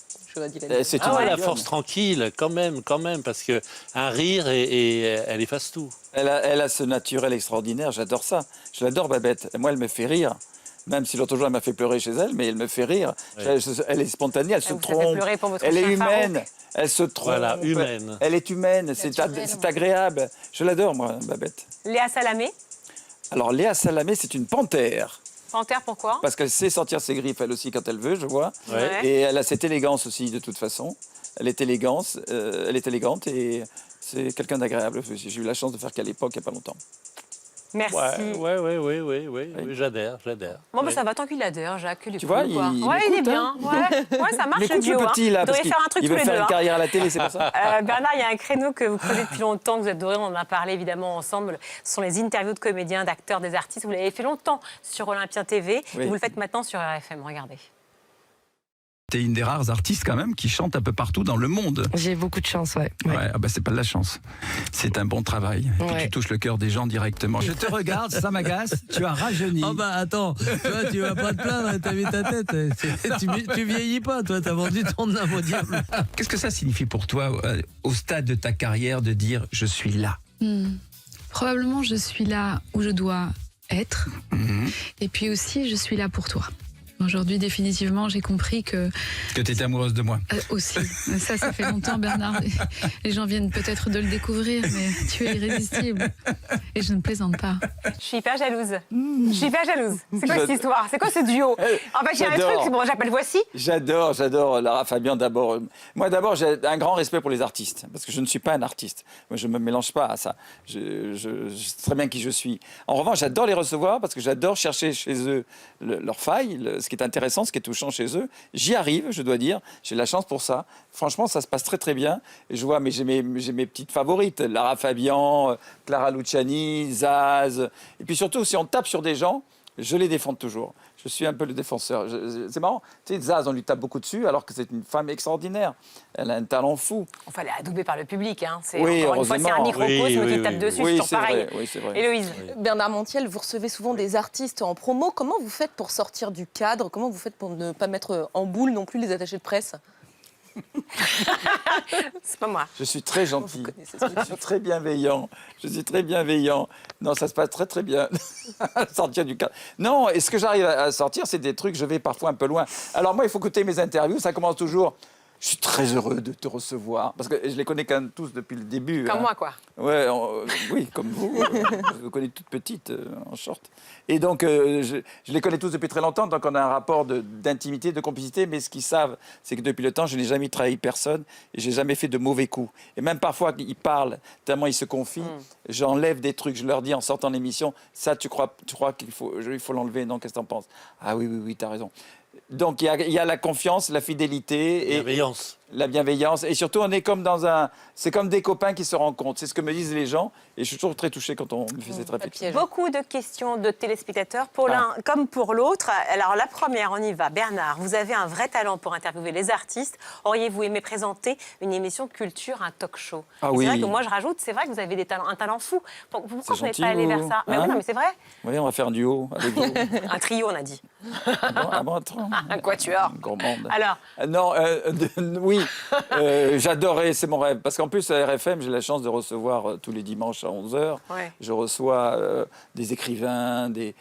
Speaker 3: C'est la force tranquille, quand même, parce que un rire, elle efface tout.
Speaker 11: Elle a ce naturel extraordinaire, j'adore ça. Je l'adore, Babette. Et moi, elle me fait rire. Même si l'autre jour, elle m'a fait pleurer chez elle, mais elle me fait rire. Ouais. Elle est spontanée, elle se trompe. Elle est humaine, elle se trompe.
Speaker 3: Voilà, humaine.
Speaker 11: Elle est humaine, c'est agréable. Je l'adore, moi, Babette.
Speaker 1: Léa Salamé?
Speaker 11: Alors, Léa Salamé, c'est une panthère.
Speaker 1: Panthère, pourquoi?
Speaker 11: Parce qu'elle sait sortir ses griffes, elle aussi, quand elle veut, je vois.
Speaker 3: Ouais.
Speaker 11: Et elle a cette élégance aussi, de toute façon. Elle est élégante et c'est quelqu'un d'agréable. J'ai eu la chance de faire qu'à l'époque, il n'y a pas longtemps.
Speaker 1: Merci.
Speaker 3: Oui, j'adhère.
Speaker 1: Bon, ça va tant qu'il adhère, Jacques.
Speaker 11: Tu vois, il est
Speaker 1: bien. Ouais, ça marche,
Speaker 11: le duo. Petit, là, parce
Speaker 1: faire un truc
Speaker 11: il veut faire une carrière à la télé, c'est pour ça.
Speaker 1: Bernard, il y a un créneau que vous creusez depuis longtemps, que vous adorez, on en a parlé évidemment ensemble. Ce sont les interviews de comédiens, d'acteurs, des artistes. Vous l'avez fait longtemps sur Olympien TV, et vous le faites maintenant sur RFM. Regardez.
Speaker 11: T'es une des rares artistes quand même qui chante un peu partout dans le monde.
Speaker 18: J'ai beaucoup de chance, ouais.
Speaker 11: Ah bah c'est pas de la chance. C'est un bon travail. Et puis tu touches le cœur des gens directement. Je te regarde, ça m'agace. Tu as rajeuni.
Speaker 19: Oh bah attends, toi tu vas pas te plaindre, t'as mis ta tête. Tu vieillis pas, toi, t'as vendu ton âme au diable.
Speaker 11: Qu'est-ce que ça signifie pour toi, au stade de ta carrière, de dire je suis là?
Speaker 18: Probablement je suis là où je dois être. Et puis aussi je suis là pour toi. Aujourd'hui, définitivement, j'ai compris que
Speaker 11: tu étais amoureuse de moi.
Speaker 18: Aussi. Ça fait longtemps, Bernard. Les gens viennent peut-être de le découvrir, mais tu es irrésistible. Et je ne plaisante pas.
Speaker 1: Je suis hyper jalouse. C'est quoi cette histoire? C'est quoi ce duo? En fait, j'ai un truc, bon, j'appelle Voici.
Speaker 11: J'adore Lara Fabian d'abord. Moi d'abord, j'ai un grand respect pour les artistes, parce que je ne suis pas un artiste. Moi, je ne me mélange pas à ça. Je sais très bien qui je suis. En revanche, j'adore les recevoir, parce que j'adore chercher chez eux leurs failles, ce qui est intéressant, ce qui est touchant chez eux. J'y arrive, je dois dire. J'ai de la chance pour ça. Franchement, ça se passe très très bien. Et je vois, mais j'ai mes petites favorites. Lara Fabian, Clara Luciani, Zaz. Et puis surtout, si on tape sur des gens, je les défends toujours. Je suis un peu le défenseur. C'est marrant. Tu sais, Zaz, on lui tape beaucoup dessus, alors que c'est une femme extraordinaire. Elle a un talent fou.
Speaker 1: Enfin, elle est adoubée par le public. Hein.
Speaker 11: Oui,
Speaker 1: encore une fois, c'est un microcosme qui tape dessus, c'est toujours pareil.
Speaker 11: Oui, c'est vrai.
Speaker 1: Héloïse.
Speaker 2: Bernard Montiel, vous recevez souvent des artistes en promo. Comment vous faites pour sortir du cadre? Comment vous faites pour ne pas mettre en boule non plus les attachés de presse?
Speaker 1: C'est pas moi.
Speaker 11: Je suis très gentil. Je suis très bienveillant. Non, ça se passe très très bien. Sortir du cadre. Non, et ce que j'arrive à sortir, c'est des trucs, je vais parfois un peu loin. Alors moi, il faut écouter mes interviews. Ça commence toujours. Je suis très heureux de te recevoir. Parce que je les connais quand même tous depuis le début.
Speaker 1: Comme moi, quoi.
Speaker 11: Ouais, oui, comme vous. Je vous connais toute petite, en short. Et donc, je les connais tous depuis très longtemps. Donc, on a un rapport d'intimité, de complicité. Mais ce qu'ils savent, c'est que depuis le temps, je n'ai jamais trahi personne. Et je n'ai jamais fait de mauvais coups. Et même parfois, ils parlent, tellement ils se confient. J'enlève des trucs. Je leur dis en sortant de l'émission, ça, tu crois qu'il faut l'enlever? Non, qu'est-ce que t'en penses? Ah oui, t'as raison. Donc il y a la confiance, la fidélité, la bienveillance, et surtout on est comme c'est comme des copains qui se rencontrent. C'est ce que me disent les gens, et je suis toujours très touché quand on me fait cette réflexion.
Speaker 1: Beaucoup de questions de téléspectateurs pour l'un comme pour l'autre. Alors la première, on y va. Bernard, vous avez un vrai talent pour interviewer les artistes. Auriez-vous aimé présenter une émission culture, un talk show?
Speaker 11: Ah oui.
Speaker 1: C'est vrai que moi je rajoute, c'est vrai que vous avez un talent fou. Pourquoi vous n'êtes pas allé vers ça?
Speaker 11: Hein?
Speaker 1: Mais oui, non, mais c'est vrai.
Speaker 11: Oui, on va faire un duo avec vous.
Speaker 1: Un trio, on a dit.
Speaker 11: Un
Speaker 1: quatuor.
Speaker 11: Gourmande.
Speaker 1: Alors
Speaker 11: non, oui, j'adorais, c'est mon rêve. Parce qu'en plus, à RFM, j'ai la chance de recevoir tous les dimanches à 11h.
Speaker 1: Ouais.
Speaker 11: Je reçois des écrivains, des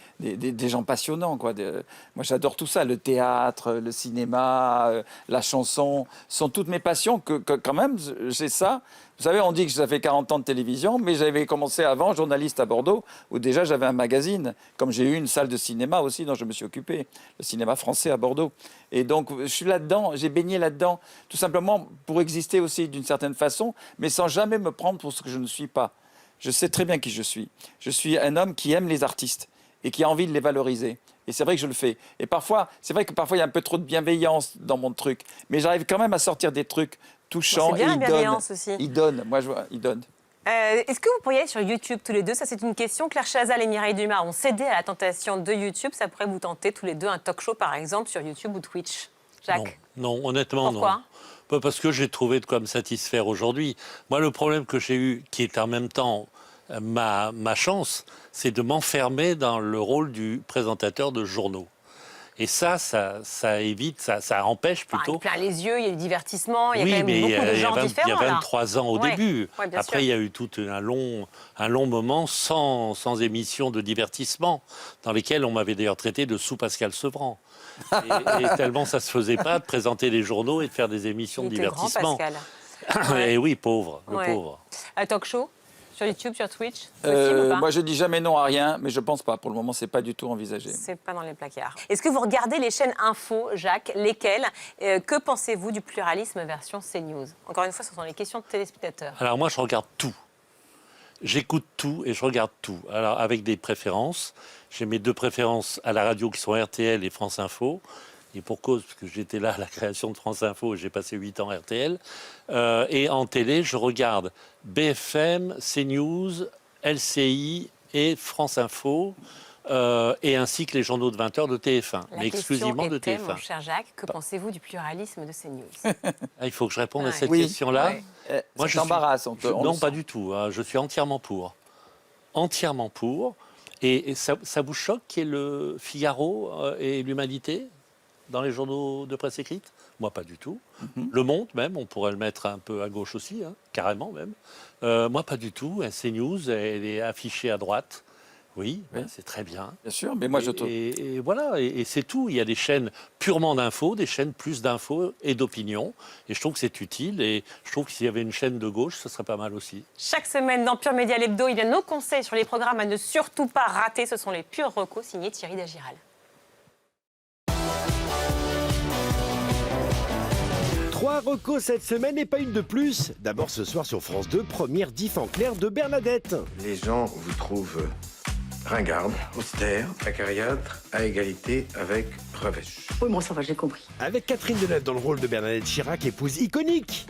Speaker 11: gens passionnants. Moi, j'adore tout ça. Le théâtre, le cinéma, la chanson. Sont toutes mes passions que quand même, j'ai ça. Vous savez, on dit que ça fait 40 ans de télévision, mais j'avais commencé avant, journaliste à Bordeaux, où déjà j'avais un magazine, comme j'ai eu une salle de cinéma aussi dont je me suis occupé, le cinéma français à Bordeaux. Et donc, je suis là-dedans, j'ai baigné là-dedans, tout simplement pour exister aussi d'une certaine façon, mais sans jamais me prendre pour ce que je ne suis pas. Je sais très bien qui je suis. Je suis un homme qui aime les artistes et qui a envie de les valoriser. Et c'est vrai que je le fais. Et parfois, c'est vrai que parfois il y a un peu trop de bienveillance dans mon truc, mais j'arrive quand même à sortir des trucs touchants.
Speaker 1: C'est bien,
Speaker 11: et
Speaker 1: la bienveillance aussi.
Speaker 11: Il donne. Moi, je vois, il donne.
Speaker 1: Est-ce que vous pourriez aller sur YouTube tous les deux? Ça, c'est une question. Claire Chazal et Mireille Dumas ont cédé à la tentation de YouTube. Ça pourrait vous tenter tous les deux un talk show, par exemple, sur YouTube ou Twitch. Jacques?
Speaker 3: Non, honnêtement,
Speaker 1: Pourquoi?
Speaker 3: non. Parce que j'ai trouvé de quoi me satisfaire aujourd'hui. Moi, le problème que j'ai eu, qui est en même temps ma chance, c'est de m'enfermer dans le rôle du présentateur de journaux. Et ça évite, ça empêche plutôt.
Speaker 1: Il plein les yeux, il y a du divertissement, il y a
Speaker 3: oui,
Speaker 1: quand même beaucoup de gens différents.
Speaker 3: Il y a 23 ans au début.
Speaker 1: Ouais,
Speaker 3: après, il y a eu tout un long moment sans émission de divertissement, dans lesquels on m'avait d'ailleurs traité de sous-Pascal Sevran. et tellement ça ne se faisait pas de présenter les journaux et de faire des émissions de divertissement.
Speaker 1: Grand, Pascal.
Speaker 3: Et oui, pauvre, le pauvre.
Speaker 1: Un talk show sur YouTube, sur Twitch, possible ou pas?
Speaker 11: Moi, je dis jamais non à rien, mais je pense pas. Pour le moment, c'est pas du tout envisagé.
Speaker 1: C'est pas dans les placards. Est-ce que vous regardez les chaînes info, Jacques? Lesquelles? Que pensez-vous du pluralisme version CNews? Encore une fois, ce sont les questions de téléspectateurs.
Speaker 3: Alors moi, je regarde tout. J'écoute tout et je regarde tout. Alors avec des préférences. J'ai mes deux préférences à la radio qui sont RTL et France Info. Et pour cause, parce que j'étais là à la création de France Info, j'ai passé 8 ans à RTL. Et en télé, je regarde BFM, CNews, LCI et France Info. et ainsi que les journaux de 20h de TF1, mais exclusivement de
Speaker 1: était,
Speaker 3: TF1.
Speaker 1: mon cher Jacques, que pensez-vous du pluralisme de CNews?
Speaker 3: Il faut que je réponde à cette
Speaker 11: Oui.
Speaker 3: question-là.
Speaker 11: Ouais.
Speaker 3: Moi,
Speaker 11: Ça t'embarrasse, on
Speaker 3: non,
Speaker 11: le
Speaker 3: pas
Speaker 11: sent.
Speaker 3: du tout. Hein. Je suis entièrement pour. Entièrement pour. Et ça vous choque qu'il y ait le Figaro et l'Humanité dans les journaux de presse écrite? Moi, pas du tout. Le Monde, même, on pourrait le mettre un peu à gauche aussi, hein, carrément même. Moi, pas du tout. CNews, elle est affichée à droite. Oui, ben, c'est très bien.
Speaker 11: Bien sûr, mais moi je
Speaker 3: Et voilà, et c'est tout. Il y a des chaînes purement d'infos, des chaînes plus d'infos et d'opinion. Et je trouve que c'est utile. Et je trouve que s'il y avait une chaîne de gauche, ce serait pas mal aussi.
Speaker 1: Chaque semaine dans Pure Média l'Hebdo, il y a nos conseils sur les programmes à ne surtout pas rater. Ce sont les Pure Recos signés Thierry Dagiral.
Speaker 7: 3 recos cette semaine et pas une de plus. D'abord ce soir sur France 2, première diff en clair de Bernadette.
Speaker 20: Les gens vous trouvent ringarde, austère, acariâtre, à égalité avec revêche.
Speaker 21: Oui, bon, ça va, j'ai compris.
Speaker 7: Avec Catherine Deneuve dans le rôle de Bernadette Chirac, épouse iconique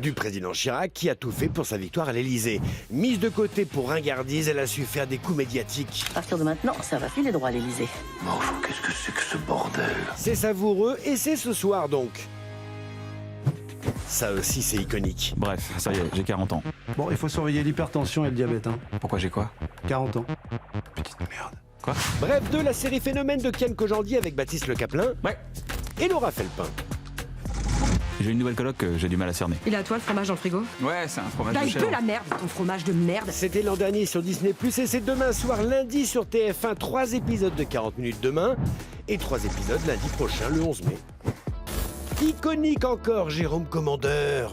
Speaker 7: du président Chirac qui a tout fait pour sa victoire à l'Élysée. Mise de côté pour ringardise, elle a su faire des coups médiatiques.
Speaker 21: À partir de maintenant, ça va filer droit à l'Élysée.
Speaker 20: Mais enfin, qu'est-ce que c'est que ce bordel?
Speaker 7: C'est savoureux et c'est ce soir donc. Ça aussi, c'est iconique.
Speaker 22: Bref, ça y est, j'ai 40 ans.
Speaker 23: Bon, il faut surveiller l'hypertension et le diabète. Hein.
Speaker 22: Pourquoi j'ai quoi?
Speaker 23: 40 ans.
Speaker 22: Petite merde. Quoi?
Speaker 7: Bref, de la série Phénomène de Kian Kojandi avec Baptiste Le Caplin.
Speaker 22: Ouais.
Speaker 7: Et Laura Felpin.
Speaker 22: J'ai une nouvelle coloc que j'ai du mal à cerner.
Speaker 21: Il est à toi le fromage dans le frigo?
Speaker 22: Ouais, c'est un fromage
Speaker 21: Là,
Speaker 22: de
Speaker 21: il
Speaker 22: chèvre.
Speaker 21: peut la merde, ton fromage de merde.
Speaker 7: C'était l'an dernier sur Disney+, et c'est demain soir, lundi, sur TF1. 3 épisodes de 40 minutes demain, et 3 épisodes lundi prochain, le 11 mai. Iconique encore, Jérôme Commandeur.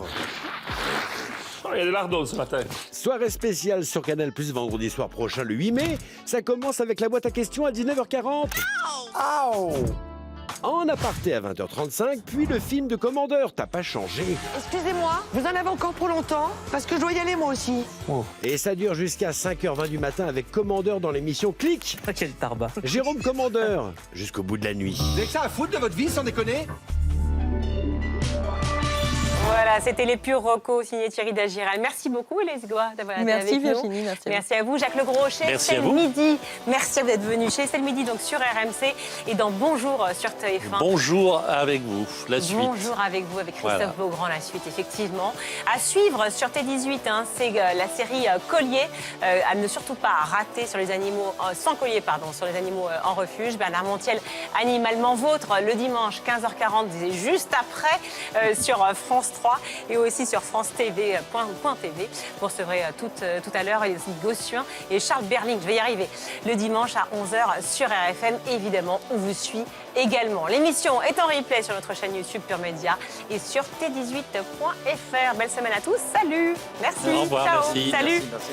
Speaker 6: Oh, il y a des lardons ce matin.
Speaker 7: Soirée spéciale sur Canal+, vendredi soir prochain, le 8 mai. Ça commence avec la boîte à questions à 19h40. En aparté à 20h35, puis le film de Commandeur, T'as pas changé.
Speaker 21: Excusez-moi, vous en avez encore pour longtemps? Parce que je dois y aller moi aussi.
Speaker 7: Et ça dure jusqu'à 5h20 du matin avec Commandeur dans l'émission Clic.
Speaker 19: Quel tarbat.
Speaker 7: Jérôme Commandeur, jusqu'au bout de la nuit.
Speaker 24: Vous avez que ça à foutre de votre vie, sans déconner?
Speaker 1: Voilà, c'était les Pure Recos signés Thierry Dagiral. Merci beaucoup, Hélène Goua, d'avoir été avec nous.
Speaker 2: Virginie, merci
Speaker 1: à vous. Jacques Le Gros, chez
Speaker 3: Merci à
Speaker 1: C'est le
Speaker 3: vous.
Speaker 1: Midi. Merci d'être venu chez C'est le Midi, donc sur RMC et dans Bonjour sur TF1.
Speaker 3: Bonjour avec vous, la suite.
Speaker 1: Bonjour avec vous, avec Christophe
Speaker 3: Voilà.
Speaker 1: Beaugrand, la suite, effectivement. À suivre sur T18, hein, c'est la série Collier, à ne surtout pas rater sur les animaux, sans collier, pardon, sur les animaux en refuge. Bernard Montiel, Animalement Vôtre, le dimanche 15h40, juste après sur France 3 et aussi sur France TV, .tv. Vous recevrez tout à l'heure Gossuin et Charles Berling, je vais y arriver, le dimanche à 11h sur RFM, évidemment, on vous suit également. L'émission est en replay sur notre chaîne YouTube Pure Média et sur t18.fr. Belle semaine à tous, salut, merci,
Speaker 3: Au revoir,
Speaker 1: ciao,
Speaker 3: merci.
Speaker 1: salut.
Speaker 11: Merci.